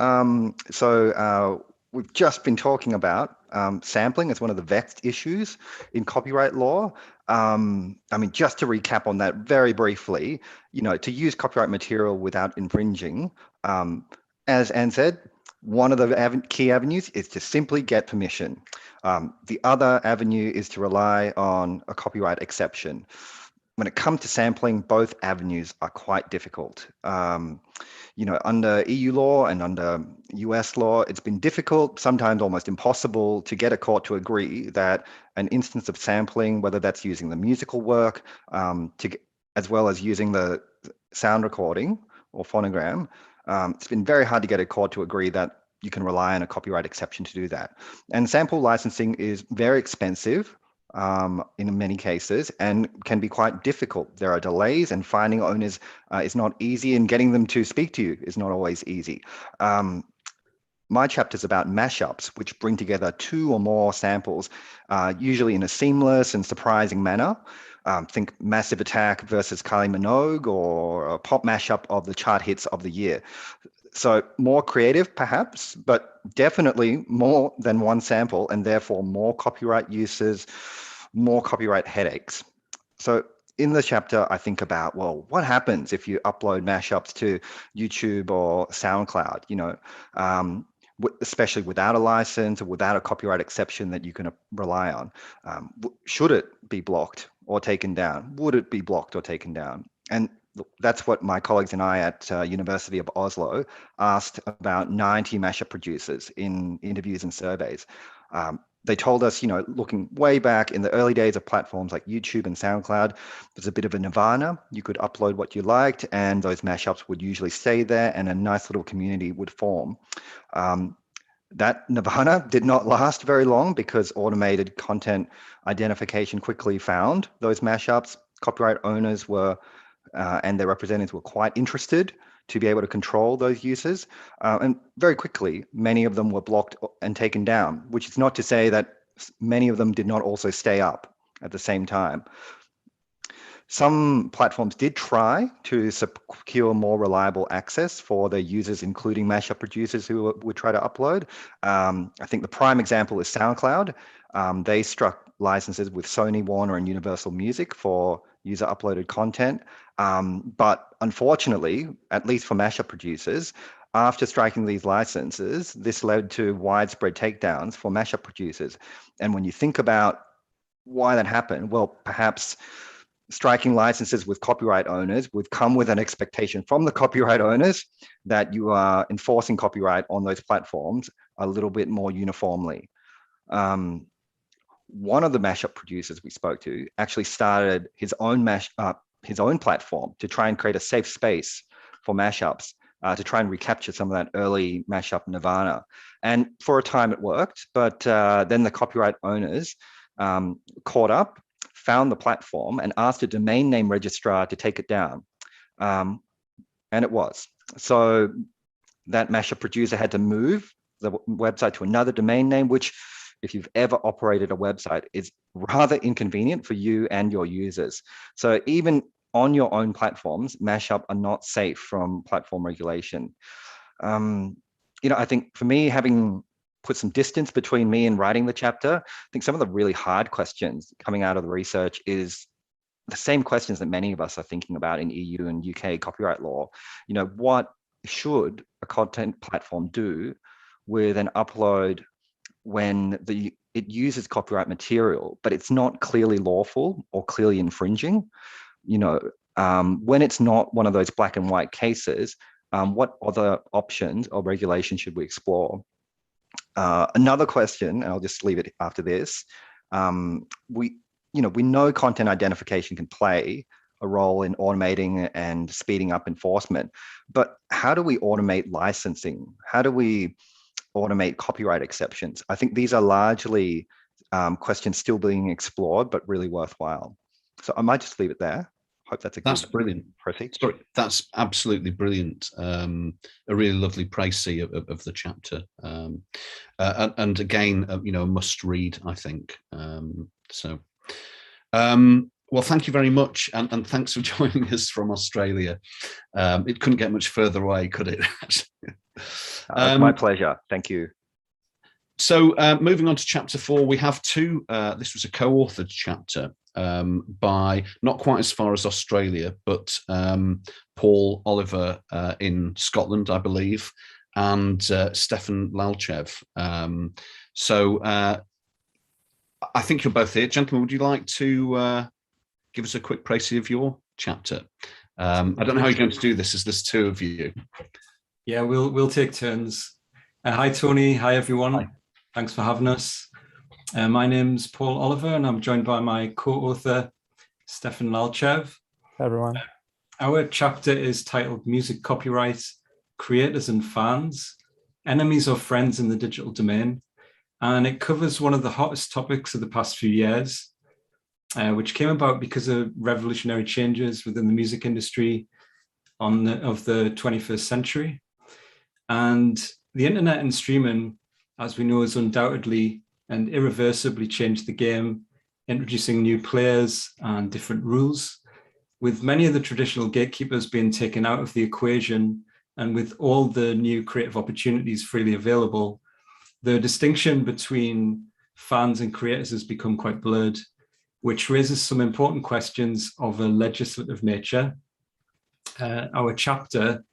we've just been talking about sampling as one of the vexed issues in copyright law. I mean, just to recap on that very briefly, you know, to use copyright material without infringing, as Anne said, one of the key avenues is to simply get permission. The other avenue is to rely on a copyright exception. When it comes to sampling, both avenues are quite difficult. You know, under EU law and under US law, it's been difficult, sometimes almost impossible, to get a court to agree that an instance of sampling, whether that's using the musical work as as well as using the sound recording or phonogram, it's been very hard to get a court to agree that you can rely on a copyright exception to do that. And sample licensing is very expensive in many cases and can be quite difficult. There are delays, and finding owners is not easy, and getting them to speak to you is not always easy. My chapter is about mashups, which bring together 2 or more samples, usually in a seamless and surprising manner. Think Massive Attack versus Kylie Minogue, or a pop mashup of the chart hits of the year. So more creative, perhaps, but definitely more than one sample, and therefore more copyright uses, more copyright headaches. So in the chapter, I think about, well, what happens if you upload mashups to YouTube or SoundCloud, especially without a license or without a copyright exception that you can rely on? Should it be blocked or taken down? Would it be blocked or taken down? And that's what my colleagues and I at University of Oslo asked about 90 mashup producers in interviews and surveys. They told us, looking way back in the early days of platforms like YouTube and SoundCloud, there's a bit of a nirvana. You could upload what you liked, and those mashups would usually stay there, and a nice little community would form. That nirvana did not last very long, because automated content identification quickly found those mashups. Copyright owners were and their representatives were quite interested to be able to control those uses. And very quickly, many of them were blocked and taken down, which is not to say that many of them did not also stay up at the same time. Some platforms did try to secure more reliable access for their users, including mashup producers who would try to upload. I think the prime example is SoundCloud. They struck licenses with Sony, Warner, and Universal Music for user uploaded content. But unfortunately, at least for mashup producers, after striking these licenses, this led to widespread takedowns for mashup producers. And when you think about why that happened, well, perhaps striking licenses with copyright owners would come with an expectation from the copyright owners that you are enforcing copyright on those platforms a little bit more uniformly. One of the mashup producers we spoke to actually started his own platform to try and create a safe space for mashups, to try and recapture some of that early mashup nirvana. And for a time it worked, but then the copyright owners caught up, found the platform, and asked a domain name registrar to take it down. And it was. So that mashup producer had to move the website to another domain name, which, if you've ever operated a website, is rather inconvenient for you and your users. So even on your own platforms, mashup are not safe from platform regulation. I think for me, having put some distance between me and writing the chapter, I think some of the really hard questions coming out of the research is the same questions that many of us are thinking about in EU and UK copyright law. What should a content platform do with an upload when it uses copyright material, but it's not clearly lawful or clearly infringing? When it's not one of those black and white cases, what other options or regulation should we explore? Another question, and I'll just leave it after this. We know content identification can play a role in automating and speeding up enforcement, but how do we automate licensing? How do we automate copyright exceptions? I think these are largely questions still being explored, but really worthwhile. So I might just leave it there. Hope that's
brilliant. Sorry, that's absolutely brilliant. A really lovely précis of the chapter, and again, a must read, I think. Well, thank you very much, and thanks for joining us from Australia. It couldn't get much further away, could it?
My pleasure. Thank you.
So moving on to chapter 4, we have two. This was a co-authored chapter by not quite as far as Australia, but Paul Oliver in Scotland, I believe, and Stefan Lalchev. So I think you're both here. Gentlemen, would you like to give us a quick précis of your chapter? I don't know how you're going to do this, as there's two of you.
Yeah, we'll take turns. Hi, Tony. Hi, everyone.
Hi.
Thanks for having us. My name's Paul Oliver, and I'm joined by my co-author, Stefan Lalchev.
everyone.
Our chapter is titled Music Copyright, Creators and Fans, Enemies or Friends in the Digital Domain. And it covers one of the hottest topics of the past few years, which came about because of revolutionary changes within the music industry of the 21st century. And the internet and streaming, as we know, has undoubtedly and irreversibly changed the game, introducing new players and different rules, with many of the traditional gatekeepers being taken out of the equation, and with all the new creative opportunities freely available, the distinction between fans and creators has become quite blurred, which raises some important questions of a legislative nature. Our chapter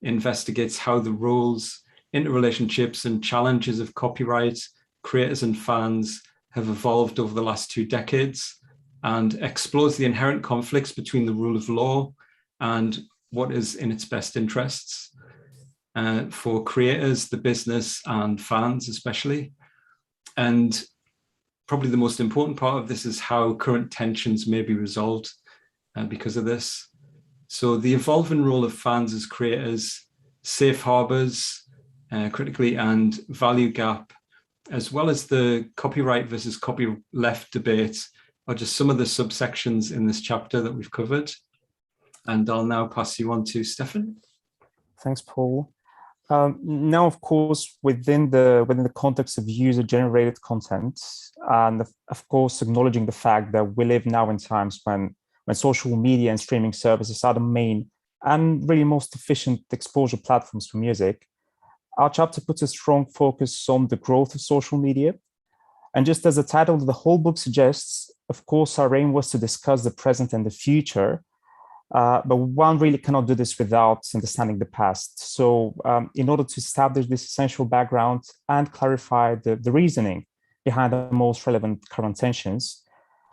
investigates how the roles, interrelationships, and challenges of copyright, creators and fans have evolved over the last 2 decades, and explores the inherent conflicts between the rule of law and what is in its best interests for creators, the business, and fans especially. And probably the most important part of this is how current tensions may be resolved because of this. So the evolving role of fans as creators, safe harbors, critically, and value gap, as well as the copyright versus copyleft debate, are just some of the subsections in this chapter that we've covered. And I'll now pass you on to Stefan.
Thanks, Paul. Now, of course, within the context of user-generated content, and of course, acknowledging the fact that we live now in times when social media and streaming services are the main and really most efficient exposure platforms for music, our chapter puts a strong focus on the growth of social media. And just as the title of the whole book suggests, of course, our aim was to discuss the present and the future, but one really cannot do this without understanding the past. So in order to establish this essential background and clarify the reasoning behind the most relevant current tensions,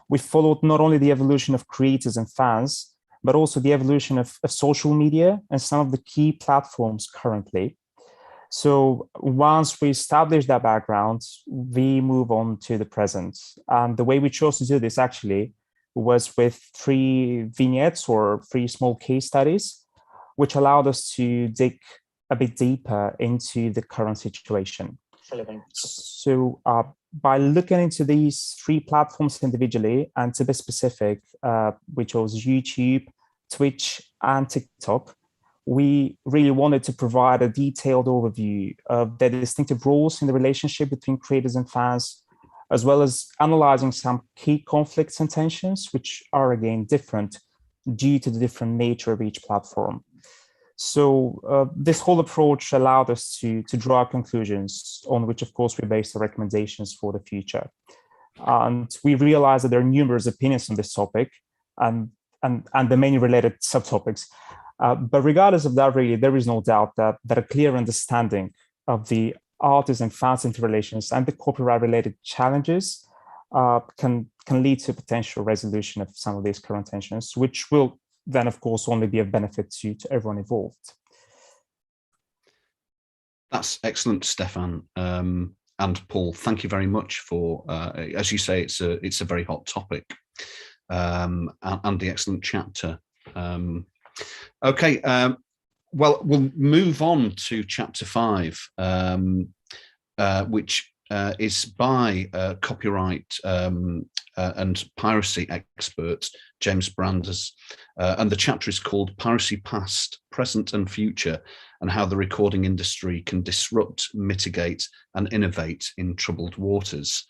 we followed not only the evolution of creators and fans, but also the evolution of social media and some of the key platforms currently. So once we establish that background, we move on to the present. And the way we chose to do this actually was with 3 vignettes or 3 small case studies, which allowed us to dig a bit deeper into the current situation. So by looking into these 3 platforms individually, and to be specific, we chose YouTube, Twitch, and TikTok. We really wanted to provide a detailed overview of the distinctive roles in the relationship between creators and fans, as well as analyzing some key conflicts and tensions, which are again different due to the different nature of each platform. So this whole approach allowed us to draw conclusions on which, of course, we based the recommendations for the future. And we realized that there are numerous opinions on this topic and the many related subtopics. But regardless of that, really, there is no doubt that a clear understanding of the artists and fans interrelations and the copyright-related challenges can lead to a potential resolution of some of these current tensions, which will then, of course, only be of benefit to everyone involved.
That's excellent, Stefan and Paul. Thank you very much for, as you say, it's a very hot topic, and the excellent chapter. Okay, well, we'll move on to chapter 5, which is by copyright and piracy expert James Branders, and the chapter is called Piracy Past, Present and Future, and How the Recording Industry Can Disrupt, Mitigate and Innovate in Troubled Waters.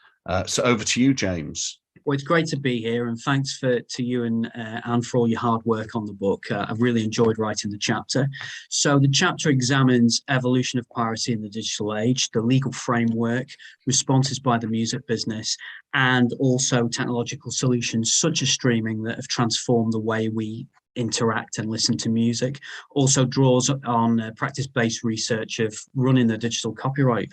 So over to you, James.
Well, it's great to be here, and thanks to you and Anne for all your hard work on the book. I've really enjoyed writing the chapter. So the chapter examines evolution of piracy in the digital age, the legal framework, responses by the music business, and also technological solutions such as streaming that have transformed the way we interact and listen to music. Also draws on practice-based research of running the digital copyright,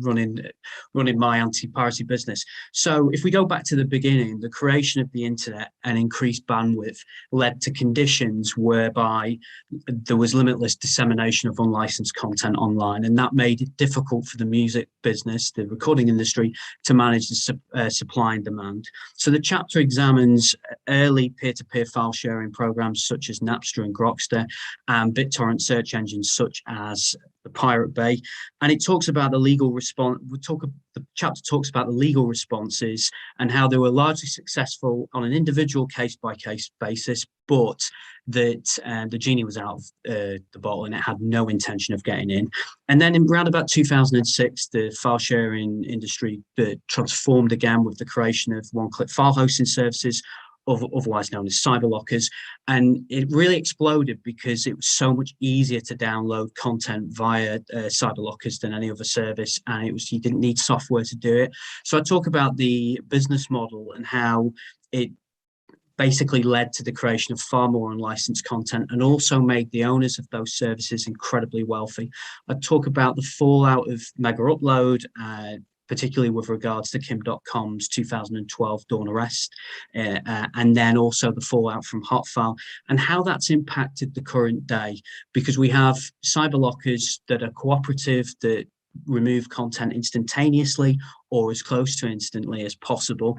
running my anti-piracy business. So if we go back to the beginning, the creation of the internet and increased bandwidth led to conditions whereby there was limitless dissemination of unlicensed content online, and that made it difficult for the music business, the recording industry, to manage the supply and demand. So the chapter examines early peer-to-peer file sharing programs programs such as Napster and Grokster, and BitTorrent search engines such as the Pirate Bay. And it talks about the legal response. The chapter talks about the legal responses and how they were largely successful on an individual case-by-case basis, but that the genie was out of the bottle and it had no intention of getting in. And then in around about 2006, the file sharing industry transformed again with the creation of one-click file hosting services, otherwise known as cyberlockers, and it really exploded because it was so much easier to download content via cyberlockers than any other service, and you didn't need software to do it. So I talk about the business model and how it basically led to the creation of far more unlicensed content and also made the owners of those services incredibly wealthy. I talk about the fallout of Mega Upload, particularly with regards to Kim.com's 2012 Dawn arrest, and then also the fallout from Hotfile and how that's impacted the current day, because we have cyberlockers that are cooperative, that remove content instantaneously or as close to instantly as possible,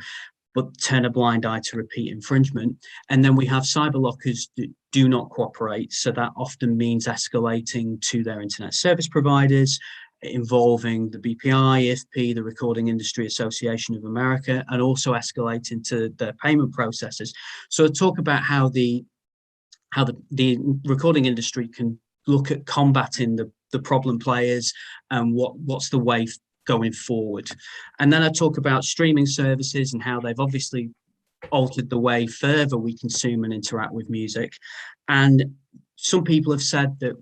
but turn a blind eye to repeat infringement. And then we have cyberlockers that do not cooperate. So that often means escalating to their internet service providers, involving the BPI, IFP, the Recording Industry Association of America, and also escalating to their payment processors. So talk about how the recording industry can look at combating the problem players and what's the way going forward. And then I talk about streaming services and how they've obviously altered the way further we consume and interact with music. And some people have said that,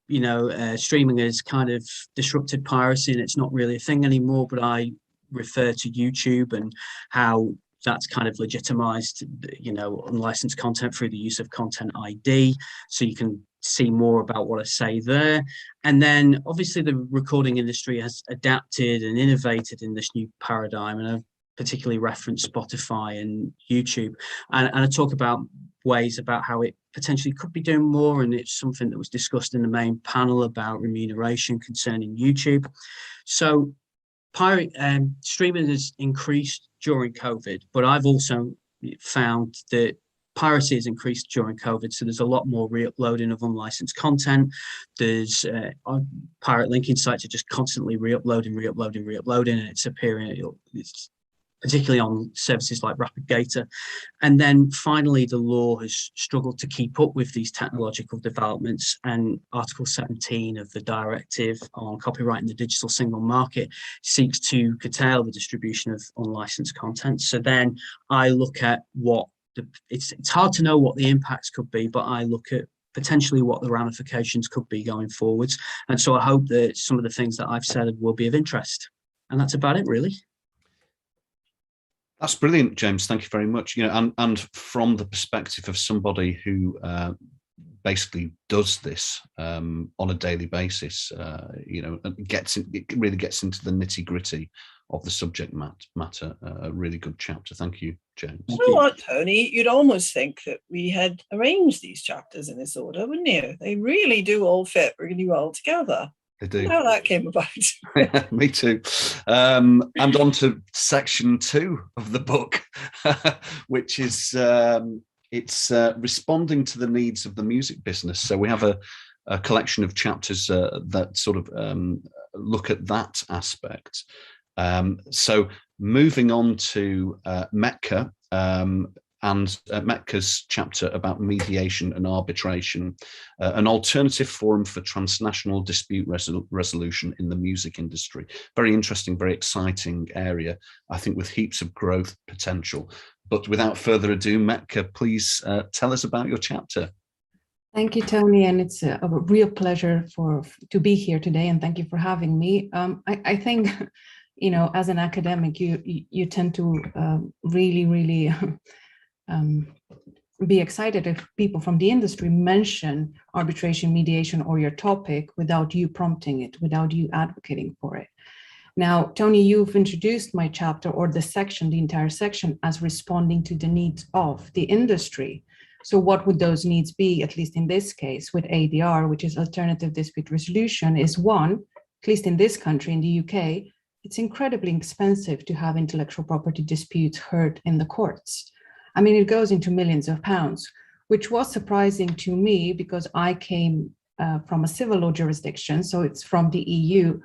you know, streaming has kind of disrupted piracy and it's not really a thing anymore, but I refer to YouTube and how that's kind of legitimized, you know, unlicensed content through the use of Content ID. So you can see more about what I say there. And then obviously the recording industry has adapted and innovated in this new paradigm. And I've particularly referenced Spotify and YouTube. And I talk about ways about how it potentially could be doing more. And it's something that was discussed in the main panel about remuneration concerning YouTube. So streaming has increased during COVID, but I've also found that piracy has increased during COVID, so there's a lot more re-uploading of unlicensed content. There's pirate linking sites are just constantly re-uploading, and it's appearing, it's particularly on services like RapidGator. And then finally, the law has struggled to keep up with these technological developments, and Article 17 of the Directive on Copyright in the Digital Single Market seeks to curtail the distribution of unlicensed content. So then I look at it's hard to know what the impacts could be, but I look at potentially what the ramifications could be going forwards. And so I hope that some of the things that I've said will be of interest. And that's about it, really.
That's brilliant, James. Thank you very much. You know, and from the perspective of somebody who basically does this on a daily basis, you know, it really gets into the nitty-gritty of the subject matter. A really good chapter. Thank you, James.
You know what, Tony? You'd almost think that we had arranged these chapters in this order, wouldn't you? They really do all fit really well together. They do. How that came about.
Yeah, me too. And on to section 2 of the book, which is it's responding to the needs of the music business. So we have a collection of chapters that sort of look at that aspect. So moving on to METCA, and METCA's chapter about mediation and arbitration, an alternative forum for transnational dispute resolution in the music industry. Very interesting, very exciting area, I think, with heaps of growth potential. But without further ado, METCA, please tell us about your chapter.
Thank you, Tony, and it's a real pleasure to be here today, and thank you for having me. I think, you know, as an academic, you tend to really be excited if people from the industry mention arbitration, mediation, or your topic without you prompting it, without you advocating for it. Now, Tony, you've introduced my chapter, or the section, the entire section, as responding to the needs of the industry. So what would those needs be, at least in this case, with ADR, which is alternative dispute resolution, is one, at least in this country, in the UK, it's incredibly expensive to have intellectual property disputes heard in the courts. I mean, it goes into millions of pounds. which was surprising to me because I came from a civil law jurisdiction, so it's from the EU,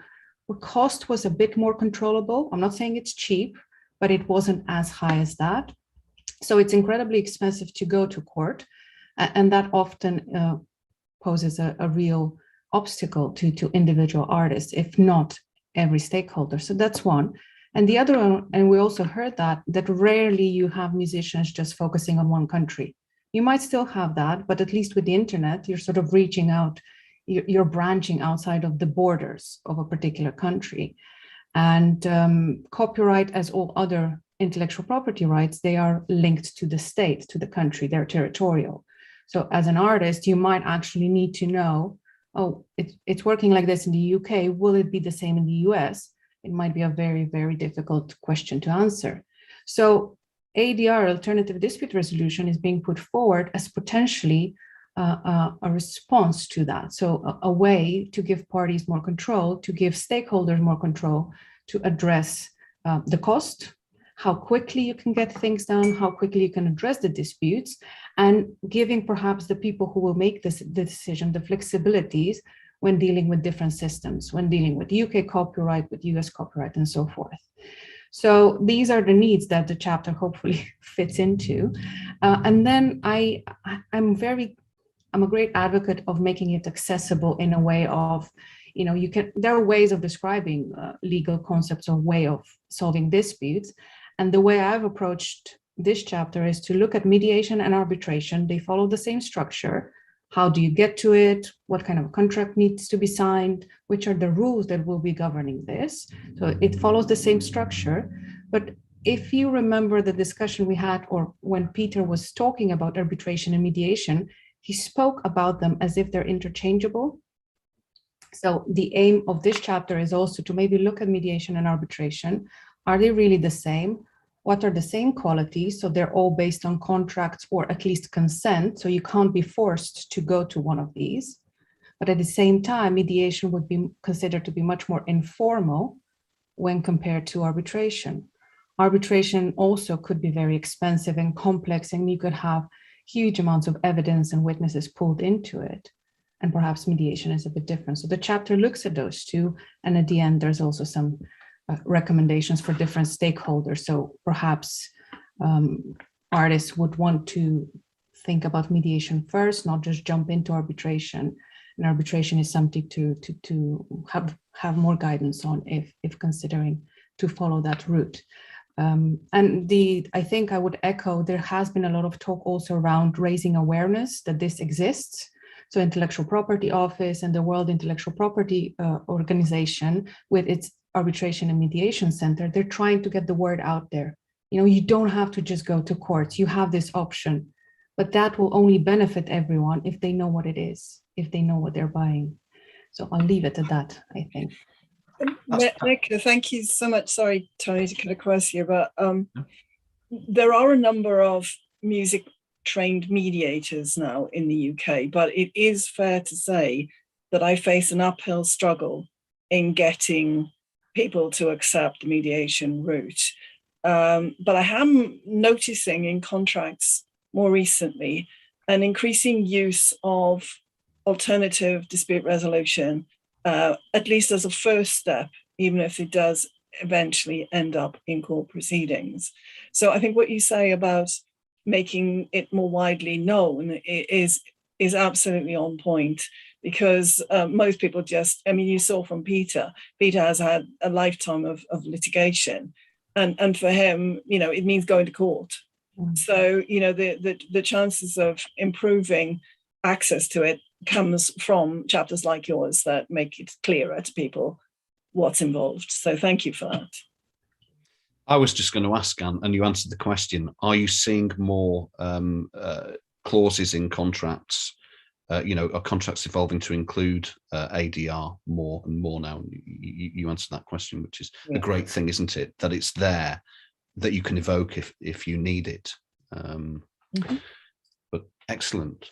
where cost was a bit more controllable. I'm not saying it's cheap, but it wasn't as high as that. So it's incredibly expensive to go to court, and that often poses a real obstacle to individual artists, if not every stakeholder. So that's one. And the other one, and we also heard that rarely you have musicians just focusing on one country. You might still have that, but at least with the internet, you're sort of reaching out, you're branching outside of the borders of a particular country. And copyright, as all other intellectual property rights, they are linked to the state, to the country, they're territorial. So as an artist, you might actually need to know, oh, it's working like this in the UK, will it be the same in the US? It might be a very, very difficult question to answer. So ADR, alternative dispute resolution, is being put forward as potentially a response to that. So a way to give parties more control, to give stakeholders more control, to address the cost, how quickly you can get things done, how quickly you can address the disputes, and giving perhaps the people who will make the decision the flexibilities when dealing with different systems, when dealing with UK copyright, with US copyright, and so forth. So these are the needs that the chapter hopefully fits into. And then I'm a great advocate of making it accessible in a way of, there are ways of describing legal concepts or way of solving disputes. And the way I've approached this chapter is to look at mediation and arbitration. They follow the same structure. How do you get to it? What kind of contract needs to be signed? Which are the rules that will be governing this? So it follows the same structure. But if you remember the discussion we had, or when Peter was talking about arbitration and mediation, he spoke about them as if they're interchangeable. So the aim of this chapter is also to maybe look at mediation and arbitration. Are they really the same? What are the same qualities? So they're all based on contracts or at least consent. So you can't be forced to go to one of these. But at the same time, mediation would be considered to be much more informal when compared to arbitration. Arbitration also could be very expensive and complex, and you could have huge amounts of evidence and witnesses pulled into it. And perhaps mediation is a bit different. So the chapter looks at those two. And at the end, there's also some recommendations for different stakeholders. So perhaps artists would want to think about mediation first, not just jump into arbitration. And arbitration is something to have more guidance on if considering to follow that route. I think I would echo, there has been a lot of talk also around raising awareness that this exists. So Intellectual Property Office and the World Intellectual Property Organization, with its Arbitration and Mediation Center, they're trying to get the word out there. You don't have to just go to courts, you have this option, but that will only benefit everyone if they know what it is, if they know what they're buying. So I'll leave it at that, I think.
Nick, thank you so much. Sorry, Tony, to cut across you, but there are a number of music trained mediators now in the UK, but it is fair to say that I face an uphill struggle in getting people to accept the mediation route. But I am noticing in contracts more recently an increasing use of alternative dispute resolution, at least as a first step, even if it does eventually end up in court proceedings. So I think what you say about making it more widely known is absolutely on point, because most people just, you saw from Peter has had a lifetime of litigation, and for him, it means going to court. So, the chances of improving access to it comes from chapters like yours that make it clearer to people what's involved. So thank you for that.
I was just going to ask, Anne, and you answered the question, are you seeing more clauses in contracts? Are contracts evolving to include ADR more and more now? You answered that question, which is a great thing, isn't it? That it's there, that you can evoke if you need it. But excellent.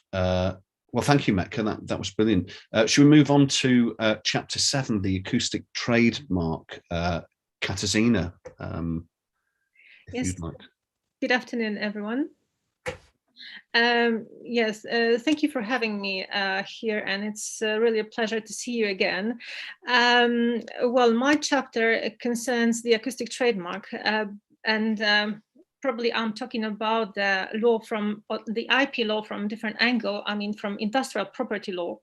Well, thank you, Mecca. That was brilliant. Should we move on to chapter 7, the acoustic trademark? Katarzyna, if
yes.
you'd like.
Good afternoon, everyone. Yes, thank you for having me here, and it's really a pleasure to see you again. Well, my chapter concerns the acoustic trademark, and probably I'm talking about the law from the IP law from a different angle. I mean, from industrial property law.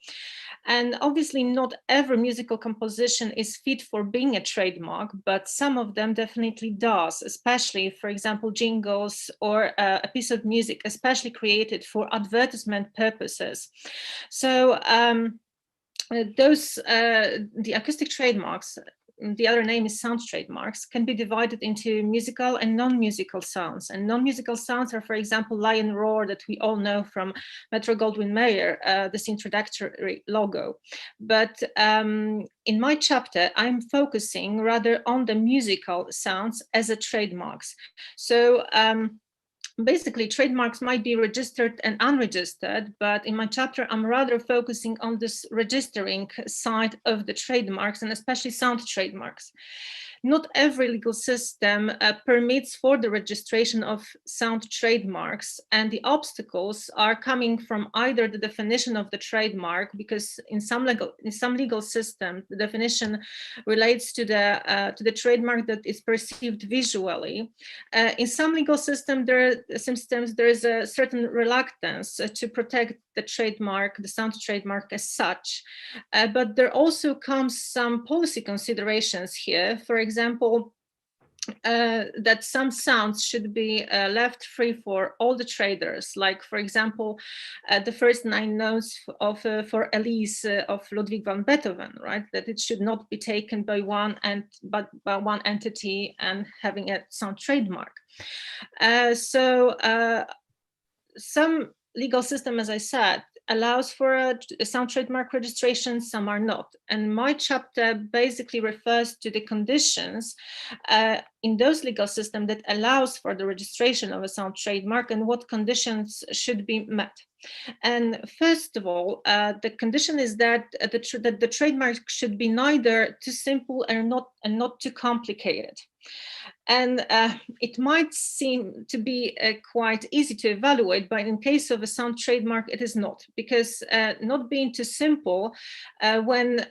And obviously not every musical composition is fit for being a trademark, but some of them definitely does, especially, for example, jingles or a piece of music, especially created for advertisement purposes. So the acoustic trademarks, the other name is sound trademarks, can be divided into musical and non-musical sounds. And non-musical sounds are, for example, lion roar that we all know from Metro-Goldwyn-Mayer, this introductory logo. But in my chapter, I'm focusing rather on the musical sounds as a trademarks. So basically, trademarks might be registered and unregistered, but in my chapter, I'm rather focusing on this registering side of the trademarks, and especially sound trademarks. Not every legal system permits for the registration of sound trademarks, and the obstacles are coming from either the definition of the trademark, because in some legal system, the definition relates to the trademark that is perceived visually. In some legal system, there is a certain reluctance to protect the trademark, the sound trademark as such, but there also comes some policy considerations here. For example, that some sounds should be left free for all the traders, like, for example, the first 9 notes of for Elise of Ludwig van Beethoven, right? That it should not be taken by one entity and having a sound trademark. Some legal system, as I said, allows for a sound trademark registration, some are not. And my chapter basically refers to the conditions in those legal systems that allows for the registration of a sound trademark and what conditions should be met. And first of all, the condition is that the trademark should be neither too simple and not too complicated. And it might seem to be quite easy to evaluate, but in case of a sound trademark, it is not, because not being too simple, when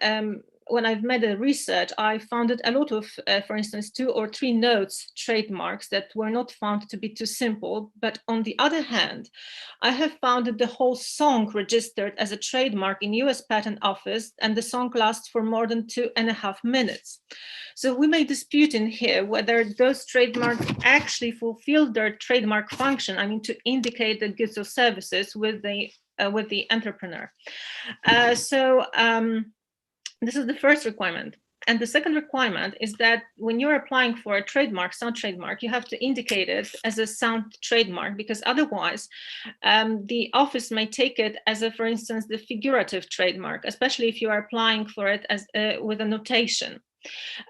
I've made a research, I found a lot of, for instance, 2 or 3 notes trademarks that were not found to be too simple. But on the other hand, I have found that the whole song registered as a trademark in US Patent Office, and the song lasts for more than 2.5 minutes. So we may dispute in here whether those trademarks actually fulfill their trademark function, I mean, to indicate the goods or services with the entrepreneur. This is the first requirement. And the second requirement is that when you're applying for a trademark, sound trademark, you have to indicate it as a sound trademark, because otherwise the office may take it as for instance, the figurative trademark, especially if you are applying for it as with a notation.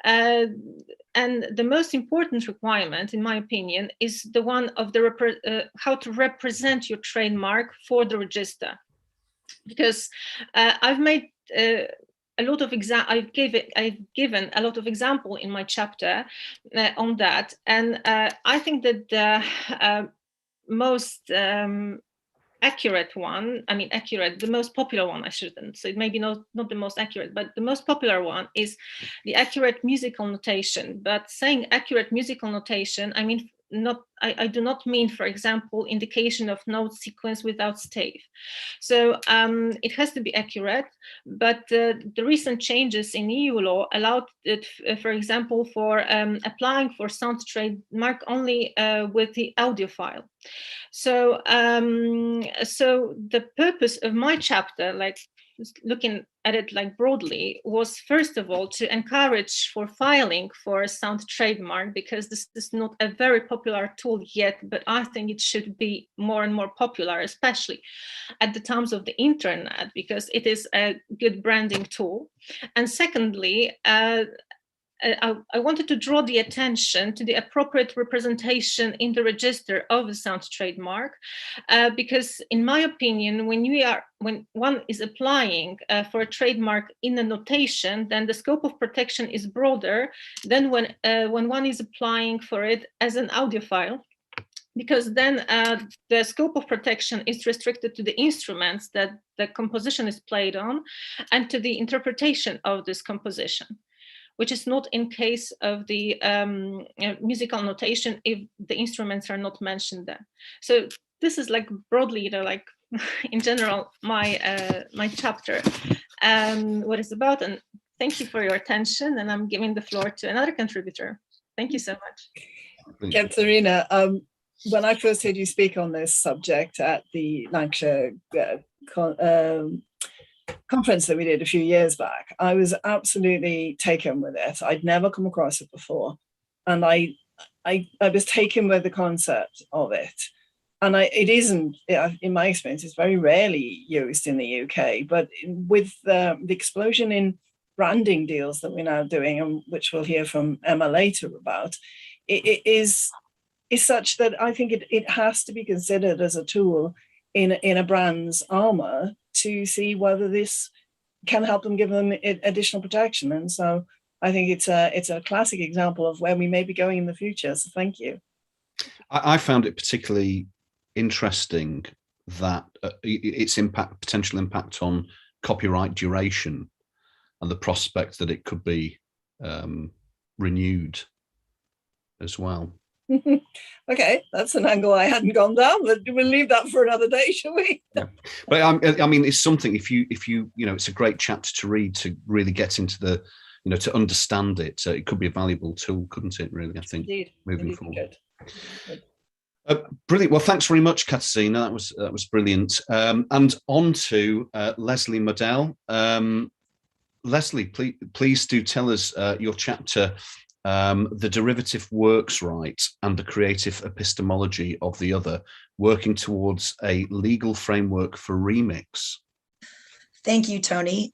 And the most important requirement, in my opinion, is the one of how to represent your trademark for the register. Because I've made I've given a lot of example in my chapter on that, and I think that the most accurate one, the most popular one, I shouldn't, so it may be not the most accurate, but the most popular one is the accurate musical notation. But saying accurate musical notation, I mean, I do not mean, for example, indication of note sequence without stave. So it has to be accurate, but the recent changes in EU law allowed it, for example, for applying for sound trademark only with the audio file. So, so the purpose of my chapter, like looking at it like broadly, was first of all to encourage for filing for a sound trademark, because this is not a very popular tool yet, but I think it should be more and more popular, especially at the times of the internet, because it is a good branding tool. And secondly, I wanted to draw the attention to the appropriate representation in the register of a sound trademark, because in my opinion, when one is applying for a trademark in a notation, then the scope of protection is broader than when one is applying for it as an audio file, because then the scope of protection is restricted to the instruments that the composition is played on and to the interpretation of this composition, which is not in case of the musical notation if the instruments are not mentioned there. So this is like broadly, like in general, my chapter, what it's about. And thank you for your attention. And I'm giving the floor to another contributor. Thank you so much.
Katerina, when I first heard you speak on this subject at the Lancashire conference that we did a few years back, I was absolutely taken with it. I'd never come across it before. And I was taken with the concept of it. And it isn't, in my experience, it's very rarely used in the UK, but with the explosion in branding deals that we're now doing, and which we'll hear from Emma later about, it is such that I think it has to be considered as a tool in a brand's armor to see whether this can help them, give them additional protection. And so I think it's a classic example of where we may be going in the future. So thank you.
I found it particularly interesting that its potential impact on copyright duration and the prospect that it could be renewed as well.
Okay, that's an angle I hadn't gone down, but we'll leave that for another day, shall we?
Yeah. But I mean, it's something, if you it's a great chapter to read to really get into the, to understand it. It could be a valuable tool, couldn't it, really, I think,
Indeed.
moving
Indeed.
forward. Brilliant. Well, thanks very much, Katarzyna. That was brilliant. And on to Leslie Modell. Leslie, please do tell us your chapter, The Derivative Works Right and the Creative Epistemology of the Other, working towards a legal framework for remix.
Thank you, Tony.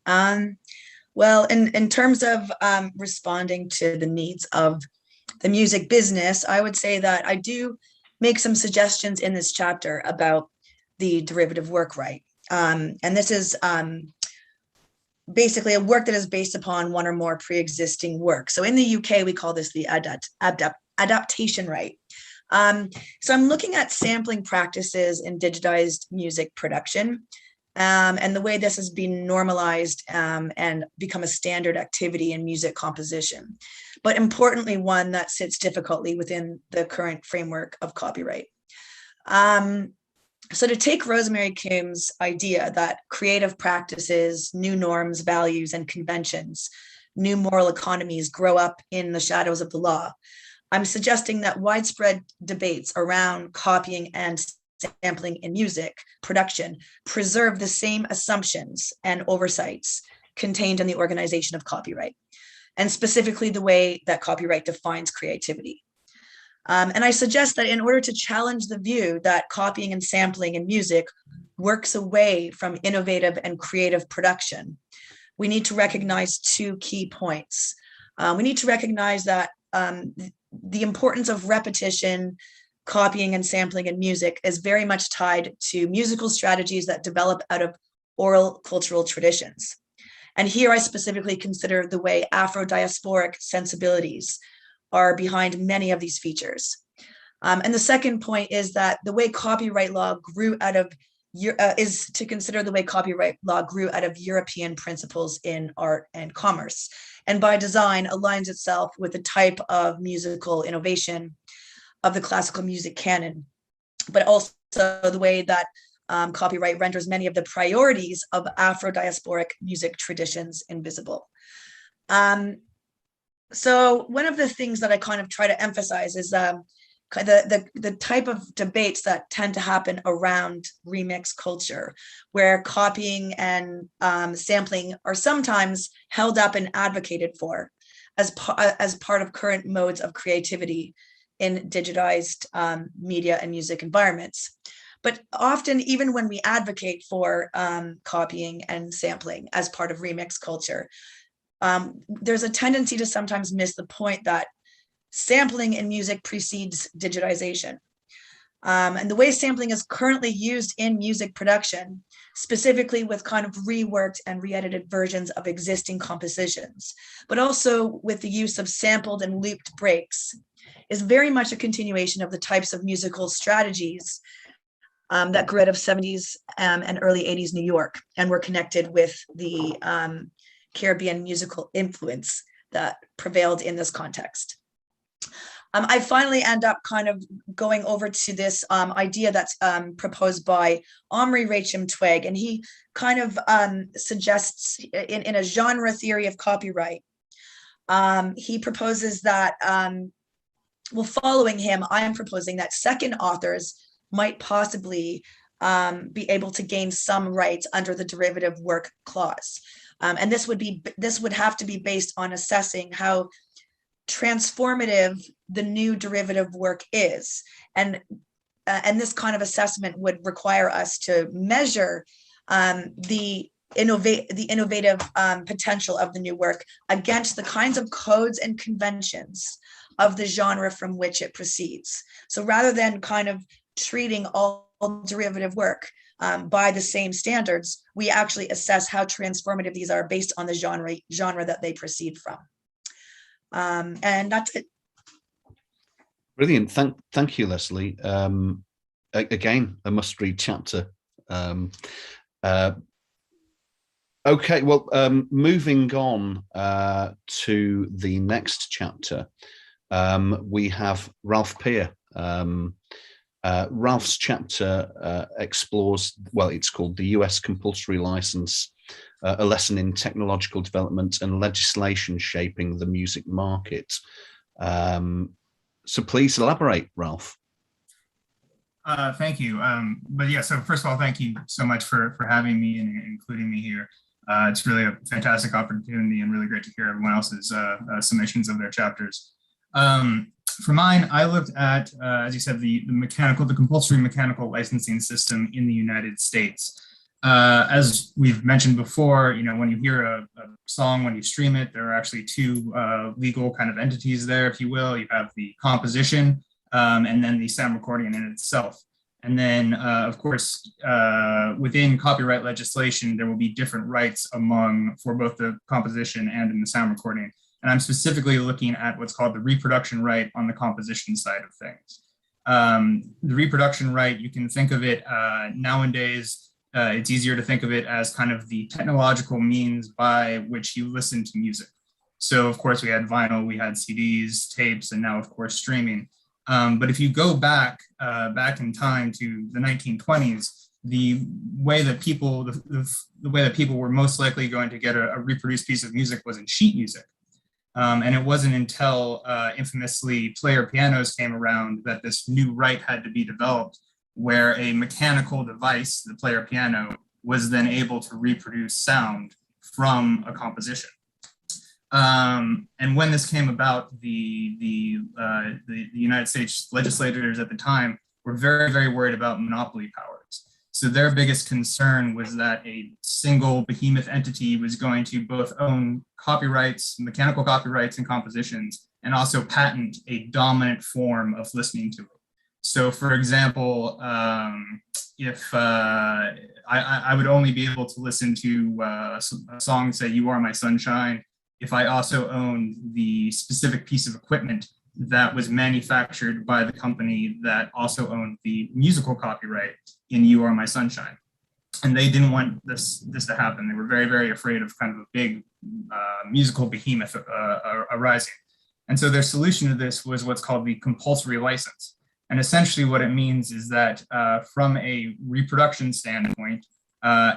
Well, in terms of responding to the needs of the music business, I would say that I do make some suggestions in this chapter about the derivative work right. And this is basically a work that is based upon one or more pre-existing works. So in the UK, we call this the adaptation right. So I'm looking at sampling practices in digitized music production, and the way this has been normalized and become a standard activity in music composition, but importantly, one that sits difficultly within the current framework of copyright. So to take Rosemary Coombs' idea that creative practices, new norms, values, and conventions, new moral economies grow up in the shadows of the law, I'm suggesting that widespread debates around copying and sampling in music production preserve the same assumptions and oversights contained in the organization of copyright, and specifically the way that copyright defines creativity. And I suggest that in order to challenge the view that copying and sampling in music works away from innovative and creative production, we need to recognize two key points. We need to recognize that the importance of repetition, copying and sampling in music is very much tied to musical strategies that develop out of oral cultural traditions. And here I specifically consider the way Afro-diasporic sensibilities are behind many of these features. And the second point is that the way copyright law grew out of, is to consider the way copyright law grew out of European principles in art and commerce, and by design aligns itself with the type of musical innovation of the classical music canon, but also the way that copyright renders many of the priorities of Afro-diasporic music traditions invisible. So one of the things that I kind of try to emphasize is the type of debates that tend to happen around remix culture, where copying and sampling are sometimes held up and advocated for as part of current modes of creativity in digitized media and music environments. But often, even when we advocate for copying and sampling as part of remix culture, there's a tendency to sometimes miss the point that sampling in music precedes digitization. And the way sampling is currently used in music production, specifically with kind of reworked and re-edited versions of existing compositions, but also with the use of sampled and looped breaks, is very much a continuation of the types of musical strategies that grew out of 70s and early 80s New York, and were connected with the Caribbean musical influence that prevailed in this context. I finally end up kind of going over to this idea that's proposed by Omri Racham-Twegg, and he kind of suggests in a genre theory of copyright, he proposes that, well, following him, I am proposing that second authors might possibly be able to gain some rights under the derivative work clause. And this would have to be based on assessing how transformative the new derivative work is, and this kind of assessment would require us to measure the innovative potential of the new work against the kinds of codes and conventions of the genre from which it proceeds. So rather than kind of treating all derivative work by the same standards, we actually assess how transformative these are based on the genre that they proceed from. And that's it.
Brilliant. Thank you, Leslie. Again, a must-read chapter. Okay, well, moving on to the next chapter, we have Ralph Peer. Ralph's chapter explores, well, it's called The US Compulsory License, a lesson in technological development and legislation shaping the music market. So please elaborate, Ralph.
Thank you. But yeah, so first of all, thank you so much for having me and including me here. It's really a fantastic opportunity and really great to hear everyone else's submissions of their chapters. For mine, I looked at, as you said, the compulsory mechanical licensing system in the United States. As we've mentioned before, you know, when you hear a song, when you stream it, there are actually two legal kind of entities there, if you will. You have the composition and then the sound recording in itself. And then, of course, within copyright legislation, there will be different rights for both the composition and in the sound recording. And I'm specifically looking at what's called the reproduction right on the composition side of things. The reproduction right, you can think of it nowadays, it's easier to think of it as kind of the technological means by which you listen to music. So of course we had vinyl, we had CDs, tapes, and now of course streaming. But if you go back in time to the 1920s, the way that people were most likely going to get a reproduced piece of music was in sheet music. And it wasn't until infamously player pianos came around that this new right had to be developed, where a mechanical device, the player piano, was then able to reproduce sound from a composition. And when this came about, the United States legislators at the time were very, very worried about monopoly powers. So their biggest concern was that a single behemoth entity was going to both own copyrights, mechanical copyrights and compositions, and also patent a dominant form of listening to it. So for example, if I would only be able to listen to a song, say, You Are My Sunshine, if I also owned the specific piece of equipment that was manufactured by the company that also owned the musical copyright in You Are My Sunshine. And they didn't want this to happen. They were very, very afraid of kind of a big musical behemoth arising. And so their solution to this was what's called the compulsory license. And essentially what it means is that from a reproduction standpoint,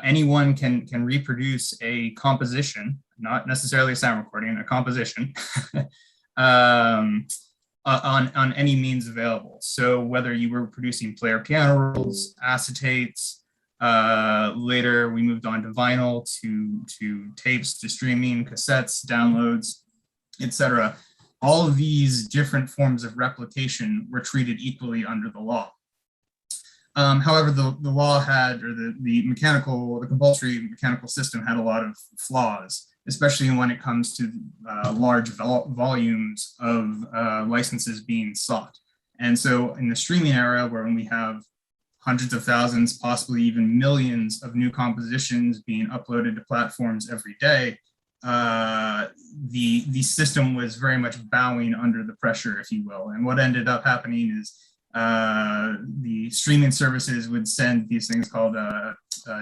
anyone can reproduce a composition, not necessarily a sound recording, a composition, on any means available. So whether you were producing player piano rolls, acetates, later we moved on to vinyl, to tapes, to streaming, cassettes, downloads, etc. All of these different forms of replication were treated equally under the law. However, the law had, or the compulsory mechanical system had a lot of flaws, especially when it comes to large volumes of licenses being sought. And so in the streaming era, where when we have hundreds of thousands, possibly even millions of new compositions being uploaded to platforms every day, the system was very much bowing under the pressure, if you will. And what ended up happening is the streaming services would send these things called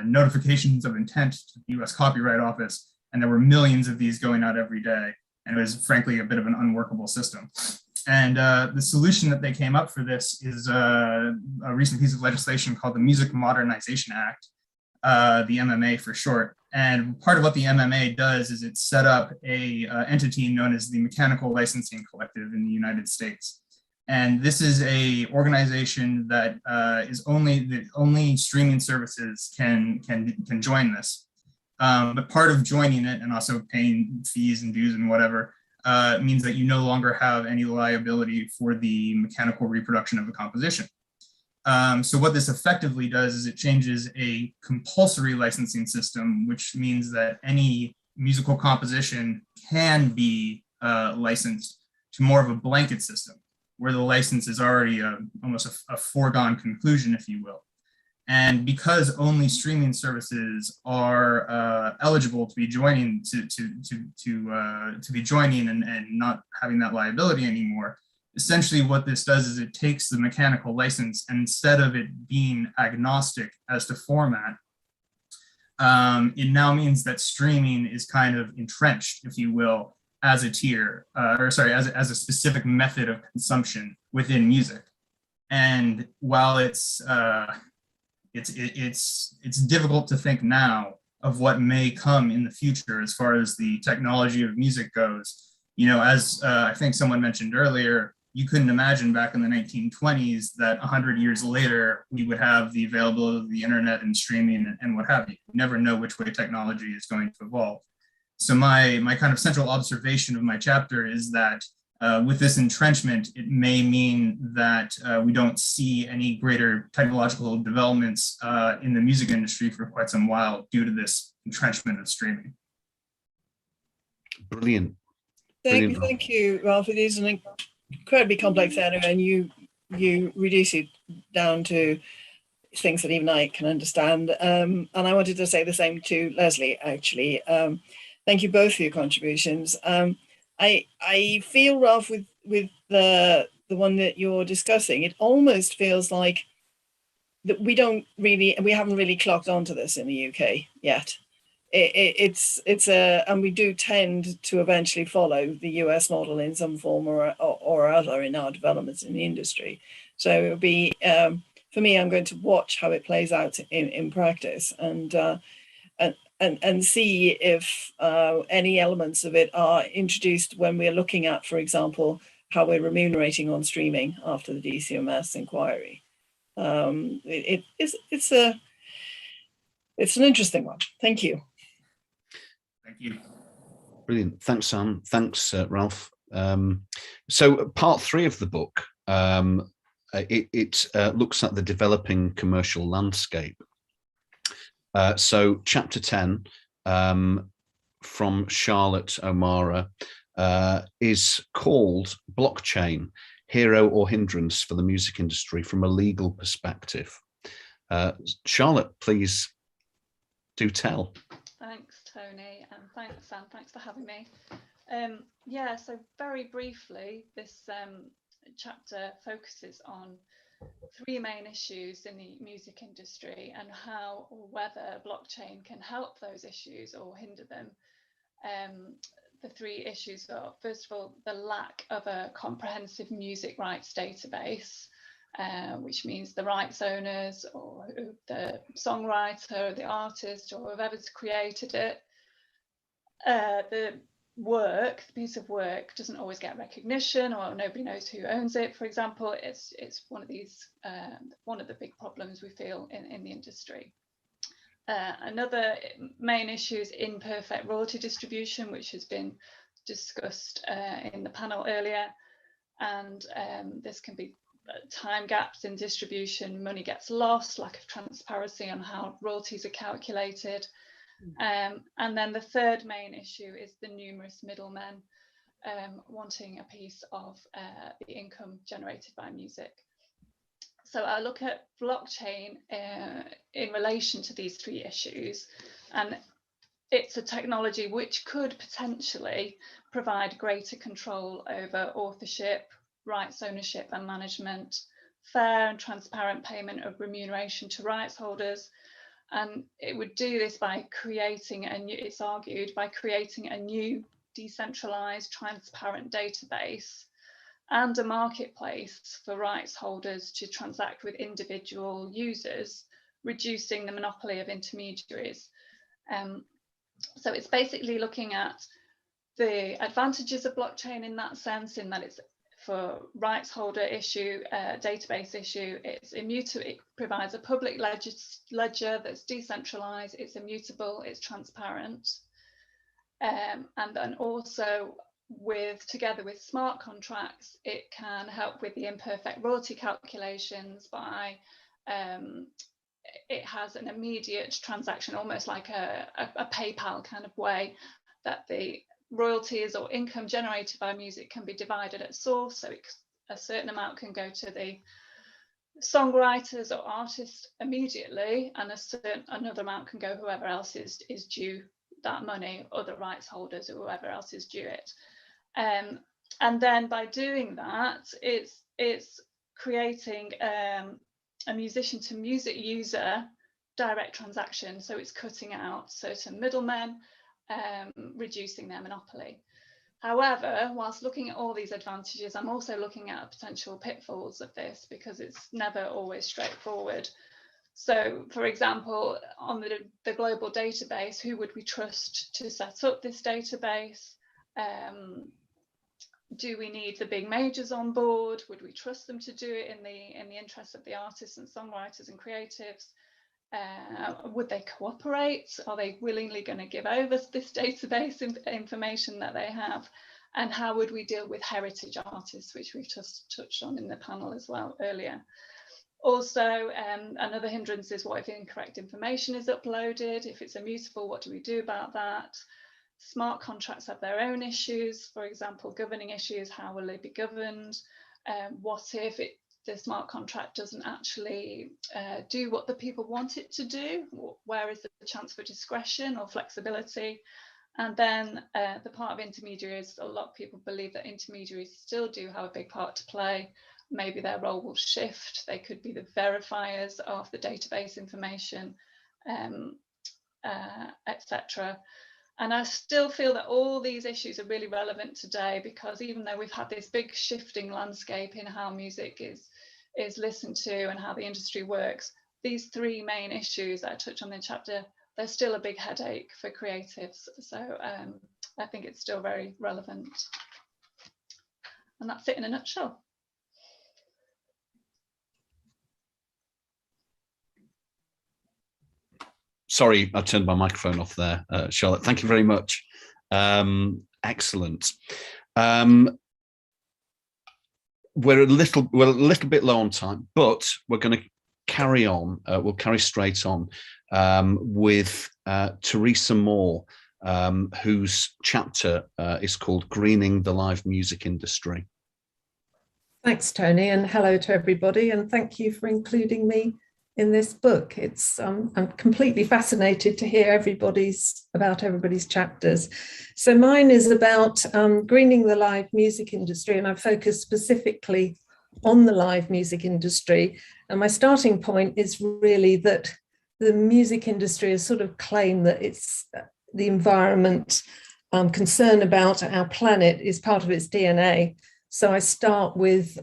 notifications of intent to the US Copyright Office. And there were millions of these going out every day. And it was frankly a bit of an unworkable system. And the solution that they came up for this is a recent piece of legislation called the Music Modernization Act, the MMA for short. And part of what the MMA does is it set up a entity known as the Mechanical Licensing Collective in the United States. And this is a organization that only streaming services can join this. But part of joining it and also paying fees and dues and whatever means that you no longer have any liability for the mechanical reproduction of a composition. So what this effectively does is it changes a compulsory licensing system, which means that any musical composition can be licensed, to more of a blanket system, where the license is already almost a foregone conclusion, if you will. And because only streaming services are eligible to be joining to be joining and not having that liability anymore, essentially what this does is it takes the mechanical license, and instead of it being agnostic as to format, it now means that streaming is kind of entrenched, if you will, as a tier, as a specific method of consumption within music. And while it's difficult to think now of what may come in the future as far as the technology of music goes, you know, as I think someone mentioned earlier, you couldn't imagine back in the 1920s that 100 years later, we would have the availability of the internet and streaming and what have you. You never know which way technology is going to evolve. So my kind of central observation of my chapter is that with this entrenchment, it may mean that we don't see any greater technological developments in the music industry for quite some while due to this entrenchment of streaming.
Brilliant.
Thank you, Ralph. It is an incredibly complex area, and you reduce it down to things that even I can understand. And I wanted to say the same to Leslie, actually. Thank you both for your contributions. I feel, Ralph, with the one that you're discussing, it almost feels like that we haven't really clocked onto this in the UK yet. And we do tend to eventually follow the US model in some form or other in our developments in the industry. So it would be, for me, I'm going to watch how it plays out in practice and see if any elements of it are introduced when we're looking at, for example, how we're remunerating on streaming after the DCMS inquiry. It's an interesting one. Thank you.
Thank you.
Brilliant. Thanks, Sam. Thanks, Ralph. So part 3 of the book, it looks at the developing commercial landscape. So chapter 10 from Charlotte O'Mara is called Blockchain, Hero or Hindrance for the Music Industry from a Legal Perspective. Charlotte, please do tell.
Thanks, Tony, and thanks, Sam. Thanks for having me. Yeah, so very briefly, this chapter focuses on 3 main issues in the music industry and how or whether blockchain can help those issues or hinder them. The 3 issues are, first of all, the lack of a comprehensive music rights database, which means the rights owners or the songwriter or the artist or whoever's created it, the piece of work doesn't always get recognition, or nobody knows who owns it, for example. It's one of these one of the big problems we feel in the industry. Another main issue is imperfect royalty distribution, which has been discussed in the panel earlier, and this can be time gaps in distribution, money gets lost, lack of transparency on how royalties are calculated. And then the third main issue is the numerous middlemen wanting a piece of the income generated by music. So I look at blockchain in relation to these 3 issues, and it's a technology which could potentially provide greater control over authorship, rights ownership and management, fair and transparent payment of remuneration to rights holders. And it would do this by creating it's argued, by creating a new decentralized, transparent database and a marketplace for rights holders to transact with individual users, reducing the monopoly of intermediaries. So it's basically looking at the advantages of blockchain in that sense, in that it's for rights holder issue, database issue, it's immutable, it provides a public ledger that's decentralized, it's immutable, it's transparent. And then also together with smart contracts, it can help with the imperfect royalty calculations by it has an immediate transaction, almost like a PayPal kind of way, that the royalties or income generated by music can be divided at source, so a certain amount can go to the songwriters or artists immediately, and another amount can go whoever else is due that money, other rights holders or whoever else is due it. And then by doing that, it's creating a musician to music user direct transaction, so it's cutting out certain middlemen, reducing their monopoly. However, whilst looking at all these advantages, I'm also looking at potential pitfalls of this, because it's never always straightforward. So, for example, on the global database, who would we trust to set up this database? Do we need the big majors on board? Would we trust them to do it in the interest of the artists and songwriters and creatives? Would they cooperate? Are they willingly going to give over this database information that they have? And how would we deal with heritage artists, which we've just touched on in the panel as well earlier? Also, another hindrance is what if incorrect information is uploaded? If it's immutable, what do we do about that? Smart contracts have their own issues. For example, governing issues, how will they be governed? What if the smart contract doesn't actually do what the people want it to do? Where is the chance for discretion or flexibility? And then the part of intermediaries, a lot of people believe that intermediaries still do have a big part to play. Maybe their role will shift. They could be the verifiers of the database information, etc. And I still feel that all these issues are really relevant today, because even though we've had this big shifting landscape in how music is listened to and how the industry works, these three main issues that I touch on in the chapter, they're still a big headache for creatives. So I think it's still very relevant. And that's it in a nutshell.
Sorry, I turned my microphone off there, Charlotte. Thank you very much. Excellent. We're a little bit low on time, but we're going to carry on. We'll carry straight on with Teresa Moore, whose chapter is called "Greening the Live Music Industry."
Thanks, Tony, and hello to everybody, and thank you for including me in this book. It's I'm completely fascinated to hear about everybody's chapters. So mine is about greening the live music industry, and I focus specifically on the live music industry. And my starting point is really that the music industry has sort of claimed that it's the environment, concern about our planet is part of its DNA. So I start with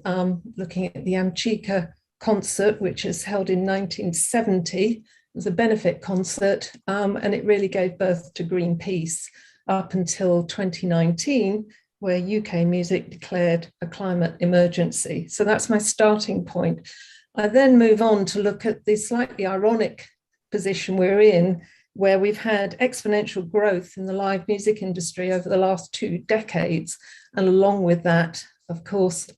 looking at the Amchica concert, which is held in 1970. It was a benefit concert, and it really gave birth to Greenpeace up until 2019, where UK music declared a climate emergency. So that's my starting point. I then move on to look at the slightly ironic position we're in, where we've had exponential growth in the live music industry over the last 2 decades. And along with that, of course,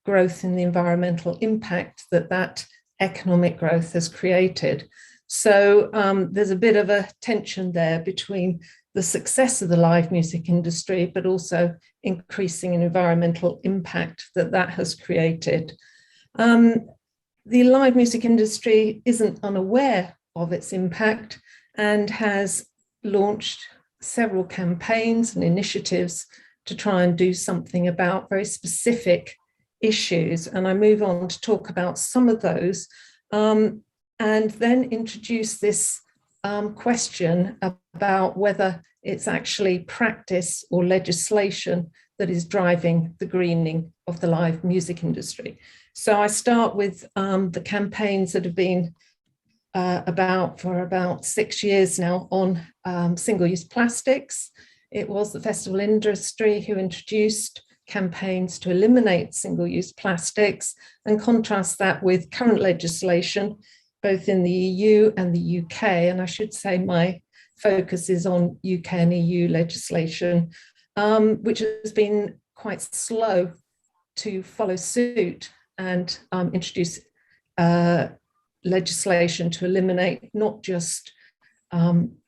growth in the environmental impact that economic growth has created. So there's a bit of a tension there between the success of the live music industry, but also increasing environmental impact that has created. The live music industry isn't unaware of its impact and has launched several campaigns and initiatives to try and do something about very specific issues. And I move on to talk about some of those, and then introduce this question about whether it's actually practice or legislation that is driving the greening of the live music industry. So I start with the campaigns that have been about for about 6 years now on single-use plastics. It was the festival industry who introduced campaigns to eliminate single-use plastics, and contrast that with current legislation, both in the EU and the UK. And I should say my focus is on UK and EU legislation, which has been quite slow to follow suit and introduce legislation to eliminate not just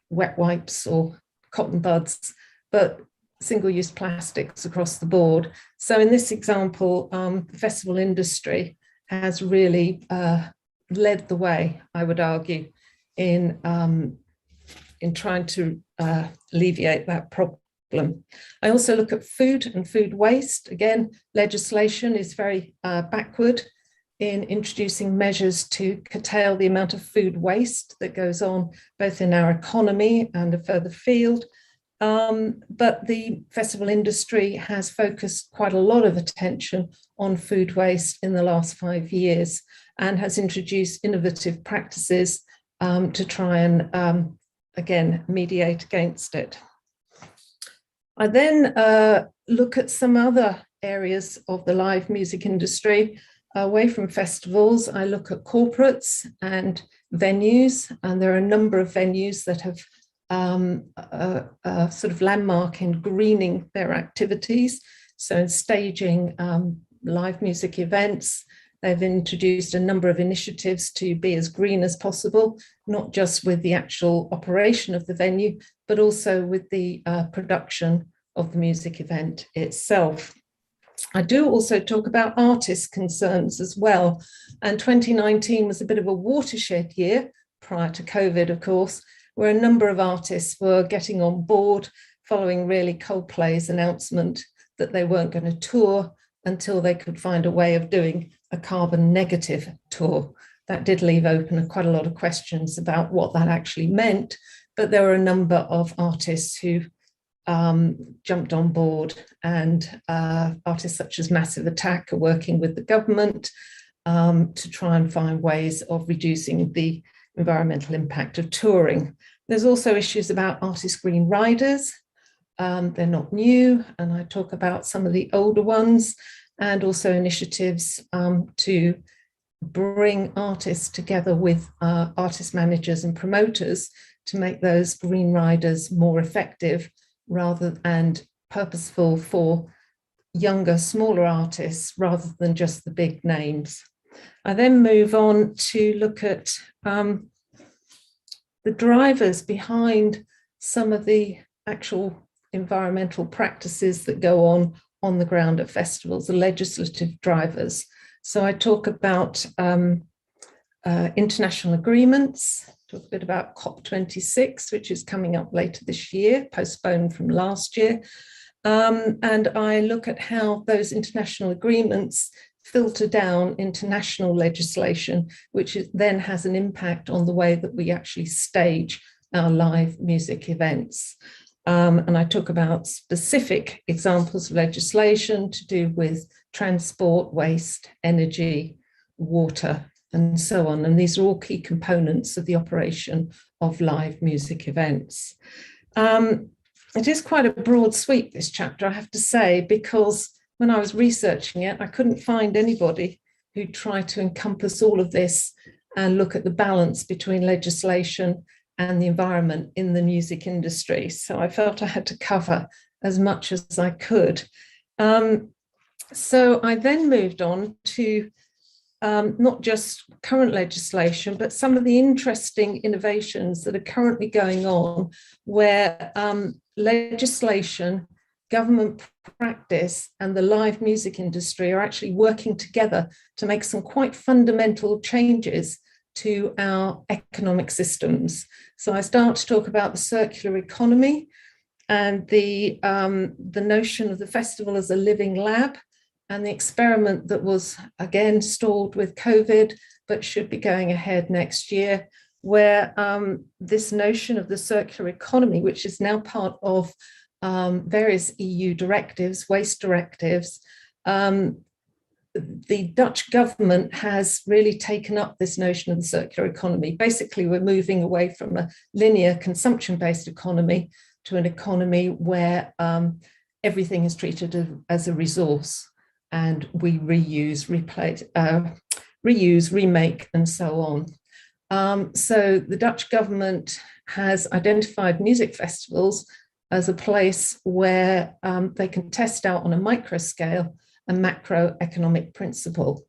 wet wipes or cotton buds, but single-use plastics across the board. So in this example, the festival industry has really led the way, I would argue, in trying to alleviate that problem. I also look at food and food waste. Again, legislation is very backward in introducing measures to curtail the amount of food waste that goes on both in our economy and further afield. But the festival industry has focused quite a lot of attention on food waste in the last 5 years and has introduced innovative practices to try and, again, mediate against it. I then look at some other areas of the live music industry. Away from festivals, I look at corporates and venues, and there are a number of venues that have a sort of landmark in greening their activities. So in staging live music events, they've introduced a number of initiatives to be as green as possible, not just with the actual operation of the venue, but also with the production of the music event itself. I do also talk about artist concerns as well. And 2019 was a bit of a watershed year, prior to COVID, of course, where a number of artists were getting on board following really Coldplay's announcement that they weren't going to tour until they could find a way of doing a carbon negative tour. That did leave open quite a lot of questions about what that actually meant, but there were a number of artists who jumped on board, and artists such as Massive Attack are working with the government to try and find ways of reducing the environmental impact of touring. There's also issues about artist green riders. They're not new, and I talk about some of the older ones, and also initiatives to bring artists together with artist managers and promoters to make those green riders more effective rather and purposeful for younger, smaller artists rather than just the big names. I then move on to look at the drivers behind some of the actual environmental practices that go on the ground at festivals, the legislative drivers. So I talk about international agreements, talk a bit about COP26, which is coming up later this year, postponed from last year. And I look at how those international agreements filter down into national legislation, which then has an impact on the way that we actually stage our live music events. And I talk about specific examples of legislation to do with transport, waste, energy, water, and so on. And these are all key components of the operation of live music events. It is quite a broad sweep, this chapter, I have to say, because when I was researching it, I couldn't find anybody who tried to encompass all of this and look at the balance between legislation and the environment in the music industry. So I felt I had to cover as much as I could. So I then moved on to not just current legislation, but some of the interesting innovations that are currently going on where legislation, government practice, and the live music industry are actually working together to make some quite fundamental changes to our economic systems. So I start to talk about the circular economy and the notion of the festival as a living lab, and the experiment that was again stalled with COVID, but should be going ahead next year, where this notion of the circular economy, which is now part of various EU directives, waste directives, the Dutch government has really taken up this notion of the circular economy. Basically, we're moving away from a linear consumption-based economy to an economy where everything is treated as a resource, and we reuse, remake, and so on. So the Dutch government has identified music festivals as a place where they can test out on a micro scale a macroeconomic principle.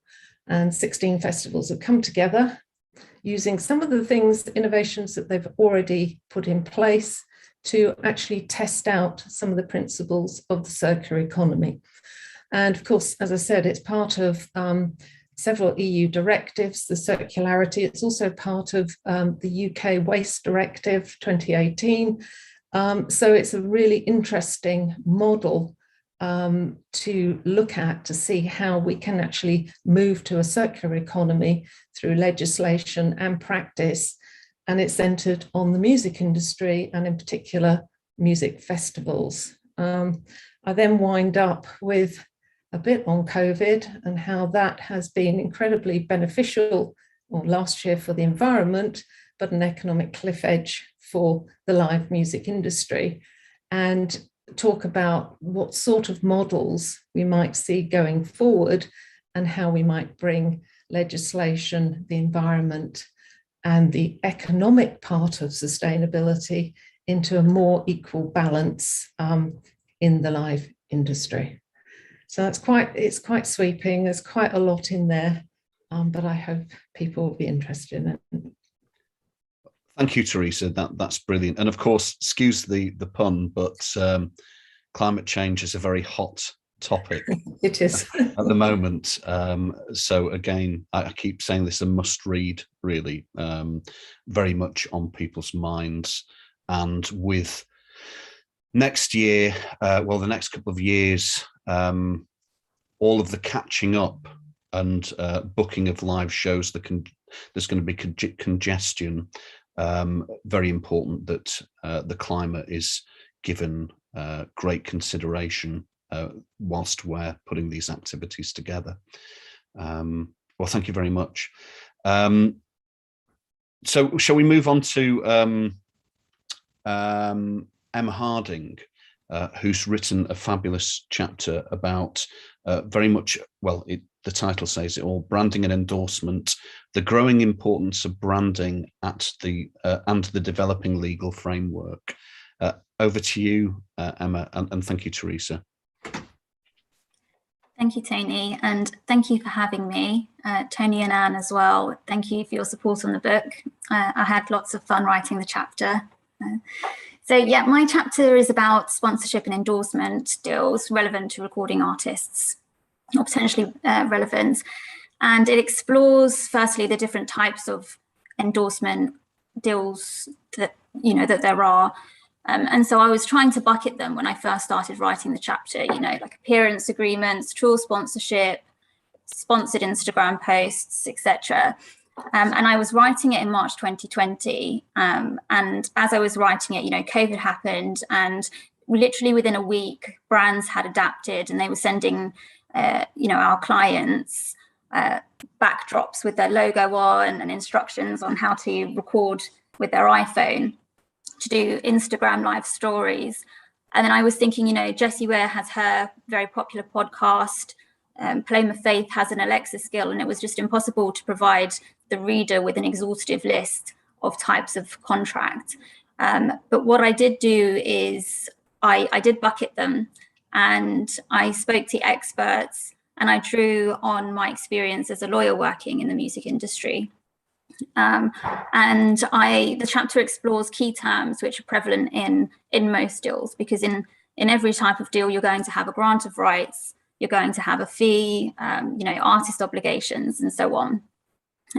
And 16 festivals have come together using some of the things, innovations that they've already put in place to actually test out some of the principles of the circular economy. And of course, as I said, it's part of several EU directives, the circularity. It's also part of the UK Waste Directive 2018. So it's a really interesting model to look at, to see how we can actually move to a circular economy through legislation and practice. And it's centered on the music industry and in particular music festivals. I then wind up with a bit on COVID and how that has been incredibly beneficial, or last year for the environment, but an economic cliff edge for the live music industry, and talk about what sort of models we might see going forward and how we might bring legislation, the environment, and the economic part of sustainability into a more equal balance in the live industry. So it's quite sweeping. There's quite a lot in there, but I hope people will be interested in it.
Thank you, Teresa. That's brilliant. And of course, excuse the pun, but climate change is a very hot topic.
It is
at the moment. So again, I keep saying this, a must read, really, very much on people's minds. And with next year, well, the next couple of years, all of the catching up and booking of live shows, there's going to be congestion. Very important that the climate is given great consideration whilst we're putting these activities together. Well, thank you very much. So shall we move on to Emma Harding, who's written a fabulous chapter about very much, well, the title says it all, branding and endorsement, the growing importance of branding at the and the developing legal framework. Over to you, Emma, and thank you, Teresa.
Thank you, Tony, and thank you for having me. Tony and Anne as well. Thank you for your support on the book. I had lots of fun writing the chapter. So yeah, my chapter is about sponsorship and endorsement deals relevant to recording artists, or potentially relevant. And it explores, firstly, the different types of endorsement deals that, that there are. And so I was trying to bucket them when I first started writing the chapter, like appearance agreements, tour sponsorship, sponsored Instagram posts, etc. And I was writing it in March 2020. And as I was writing it, COVID happened, and literally within a week, brands had adapted and they were sending, our clients backdrops with their logo on and instructions on how to record with their iPhone to do Instagram live stories. And then I was thinking, Jessie Ware has her very popular podcast, Play My Faith has an Alexa skill, and it was just impossible to provide the reader with an exhaustive list of types of contract. But what I did do is I did bucket them, and I spoke to experts, and I drew on my experience as a lawyer working in the music industry. And the chapter explores key terms which are prevalent in most deals, because in every type of deal, you're going to have a grant of rights, you're going to have a fee, artist obligations, and so on.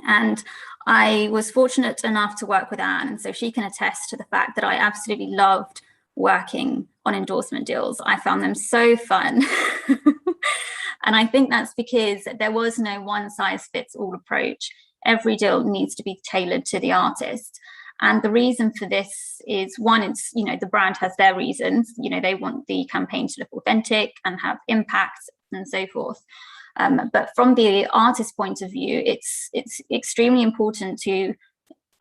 And I was fortunate enough to work with Anne, and so she can attest to the fact that I absolutely loved working on endorsement deals. I found them so fun. And I think that's because there was no one size fits all approach. Every deal needs to be tailored to the artist. And the reason for this is, one, it's, you know, the brand has their reasons. You know, they want the campaign to look authentic and have impact and so forth. But from the artist point of view, it's extremely important to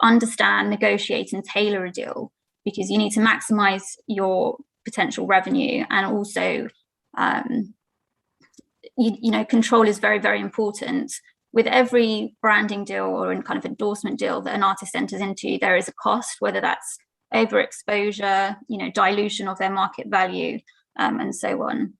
understand, negotiate, and tailor a deal, because you need to maximize your potential revenue. And also, you know, control is very, very important. With every branding deal or in kind of endorsement deal that an artist enters into, there is a cost, whether that's overexposure, you know, dilution of their market value, and so on.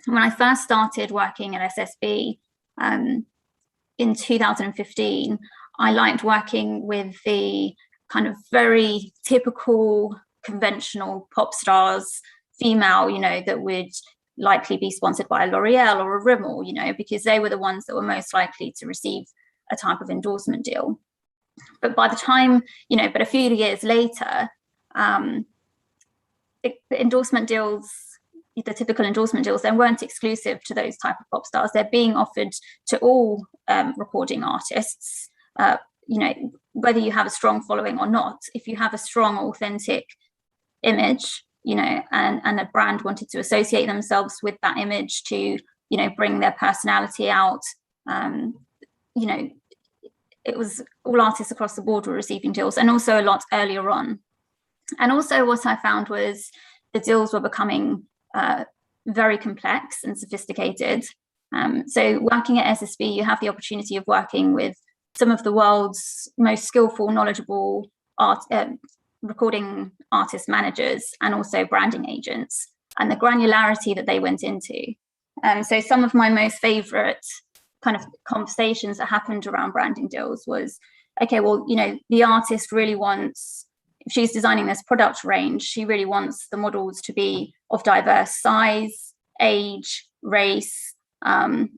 When I first started working at SSB in 2015, I liked working with the kind of very typical conventional pop stars, female, you know, that would likely be sponsored by a L'Oreal or a Rimmel, you know, because they were the ones that were most likely to receive a type of endorsement deal. But by the time, you know, but a few years later, the endorsement deals, the typical endorsement deals, they weren't exclusive to those type of pop stars. They're being offered to all recording artists, you know, whether you have a strong following or not. If you have a strong, authentic image, you know, and a brand wanted to associate themselves with that image to, you know, bring their personality out, you know, it was all artists across the board were receiving deals, and also a lot earlier on. And also what I found was the deals were becoming very complex and sophisticated. So working at SSB, you have the opportunity of working with some of the world's most skillful, knowledgeable recording artist managers and also branding agents, and the granularity that they went into. So some of my most favorite kind of conversations that happened around branding deals was, okay, well, you know, the artist really wants, if she's designing this product range, she really wants the models to be of diverse size, age, race, and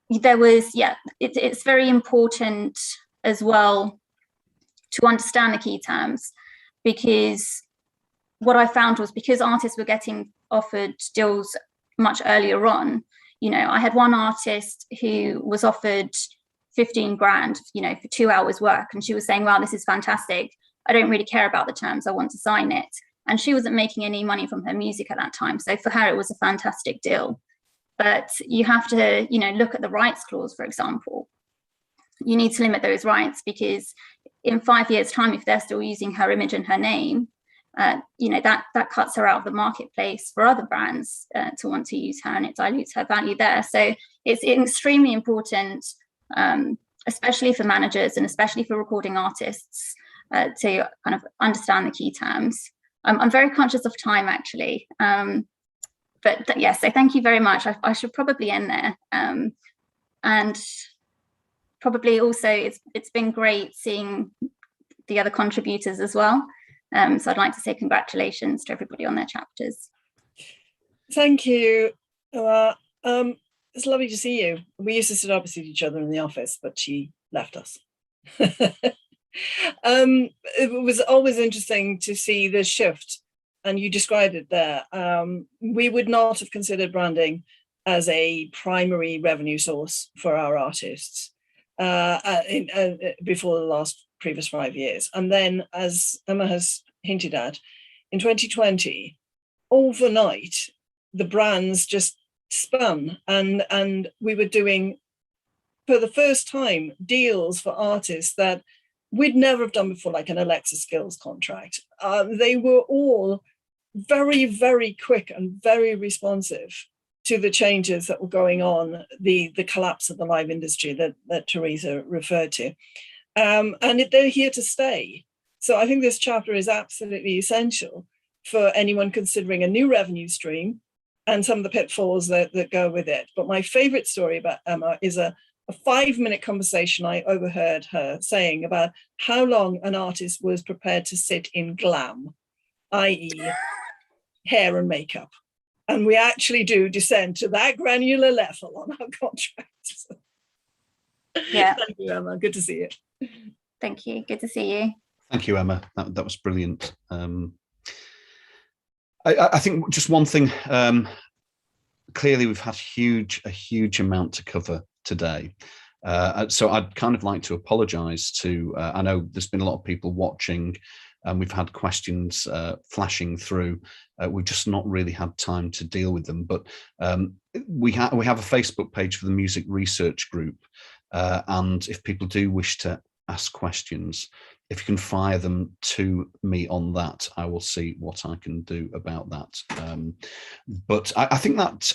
there was, yeah, it's very important as well to understand the key terms, because what I found was, because artists were getting offered deals much earlier on, you know, I had one artist who was offered 15 grand, you know, for 2 hours work. And she was saying, wow, this is fantastic. I don't really care about the terms. I want to sign it. And she wasn't making any money from her music at that time. So for her, it was a fantastic deal. But you have to, you know, look at the rights clause, for example. You need to limit those rights, because in 5 years' time, if they're still using her image and her name, you know, that cuts her out of the marketplace for other brands to want to use her, and it dilutes her value there. So it's extremely important, especially for managers and especially for recording artists, to kind of understand the key terms. I'm very conscious of time, actually. But yes, so thank you very much. I should probably end there. And probably also it's been great seeing the other contributors as well. So I'd like to say congratulations to everybody on their chapters.
Thank you. It's lovely to see you. We used to sit opposite each other in the office, but she left us. It was always interesting to see the shift, and you described it there. We would not have considered branding as a primary revenue source for our artists before the previous 5 years. And then, as Emma has hinted at, in 2020, overnight, the brands just spun, and we were doing, for the first time, deals for artists that we'd never have done before, like an Alexa Skills contract. They were all very, very quick and very responsive to the changes that were going on, the collapse of the live industry that Teresa referred to. And they're here to stay. So I think this chapter is absolutely essential for anyone considering a new revenue stream and some of the pitfalls that go with it. But my favorite story about Emma is a 5-minute conversation I overheard her saying about how long an artist was prepared to sit in glam, i.e. hair and makeup. And we actually do descend to that granular level on our contracts.
Yeah.
Thank you, Emma. Good to see you.
Thank you. Good to see you.
Thank you, Emma. That was brilliant. I think just one thing. Clearly, we've had a huge amount to cover today. So I'd kind of like to apologise to. I know there's been a lot of people watching, and we've had questions flashing through. We've just not really had time to deal with them. But we have a Facebook page for the music research group, and if people do wish to ask questions, if you can fire them to me on that, I will see what I can do about that. But I think that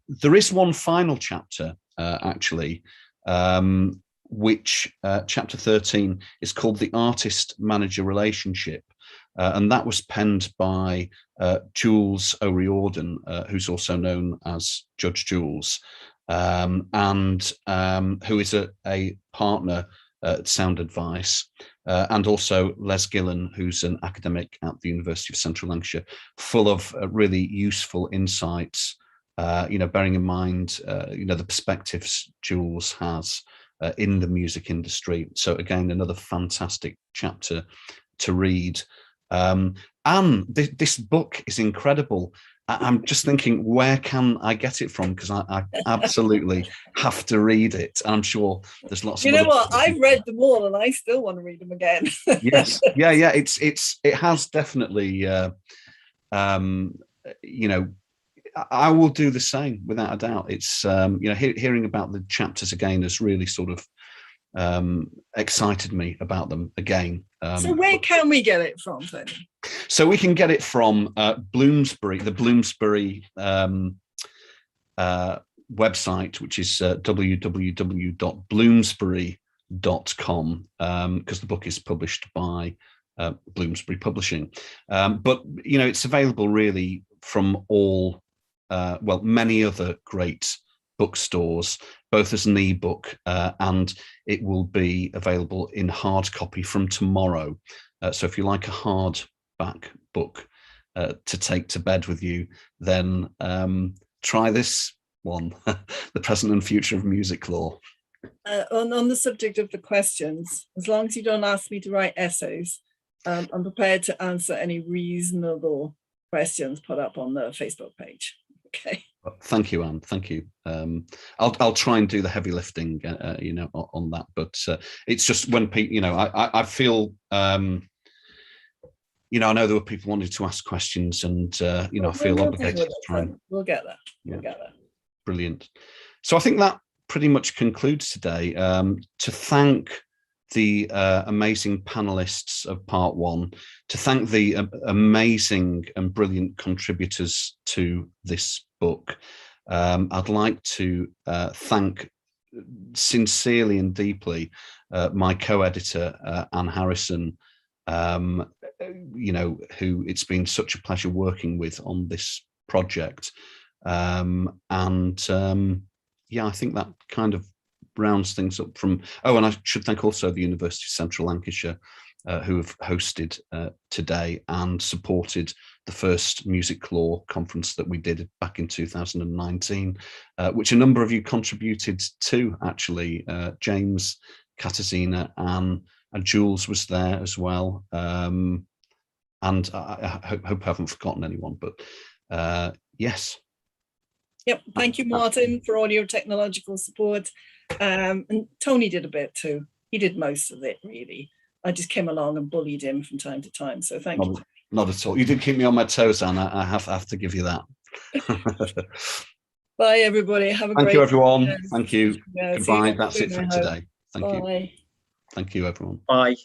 there is one final chapter, actually, which chapter 13 is called The Artist-Manager Relationship. And that was penned by Jules O'Riordan, who's also known as Judge Jules, and who is a partner at Sound Advice, and also Les Gillen, who's an academic at the University of Central Lancashire, full of really useful insights, bearing in mind, the perspectives Jules has in the music industry. So again, another fantastic chapter to read. And this book is incredible. I'm just thinking, where can I get it from? Because I absolutely have to read it. I'm sure there's lots of.
You know what? I've read them all, and I still want to read them again.
Yes, yeah. It has definitely. I will do the same without a doubt. It's hearing about the chapters again has really sort of excited me about them again.
So where can we get it from then?
So we can get it from Bloomsbury, the Bloomsbury website, which is www.bloomsbury.com, because the book is published by Bloomsbury Publishing. But it's available really from all, many other great bookstores, both as an ebook, and it will be available in hard copy from tomorrow. So if you like a hardback book to take to bed with you, then try this one, The Present and Future of Music Law.
On the subject of the questions, as long as you don't ask me to write essays, I'm prepared to answer any reasonable questions put up on the Facebook page. Okay.
Thank you, Anne. Thank you. I'll try and do the heavy lifting, on that. But it's just when people, I feel, I know there were people wanting to ask questions, and I feel obligated to try and.
We'll get that. We'll get that.
Brilliant. So I think that pretty much concludes today. To thank the amazing panelists of part one, to thank the amazing and brilliant contributors to this book. I'd like to thank sincerely and deeply my co-editor, Anne Harrison, who it's been such a pleasure working with on this project. I think that kind of rounds things up from. And I should thank also the University of Central Lancashire, who have hosted today and supported the first music law conference that we did back in 2019, which a number of you contributed to, actually. James, Katarzyna, Anne, and Jules was there as well. And I hope I haven't forgotten anyone, but yes.
Yep. Thank you, Martin, for all your technological support. And Tony did a bit too. He did most of it, really. I just came along and bullied him from time to time. So thank you.
Not at all. You did keep me on my toes, Anne. I have to give you that.
Bye, everybody. Have a great.
Thank you, everyone. Thank you.
Yeah,
Goodbye. That's it for today. Thank you.
Bye.
Thank you, everyone.
Bye.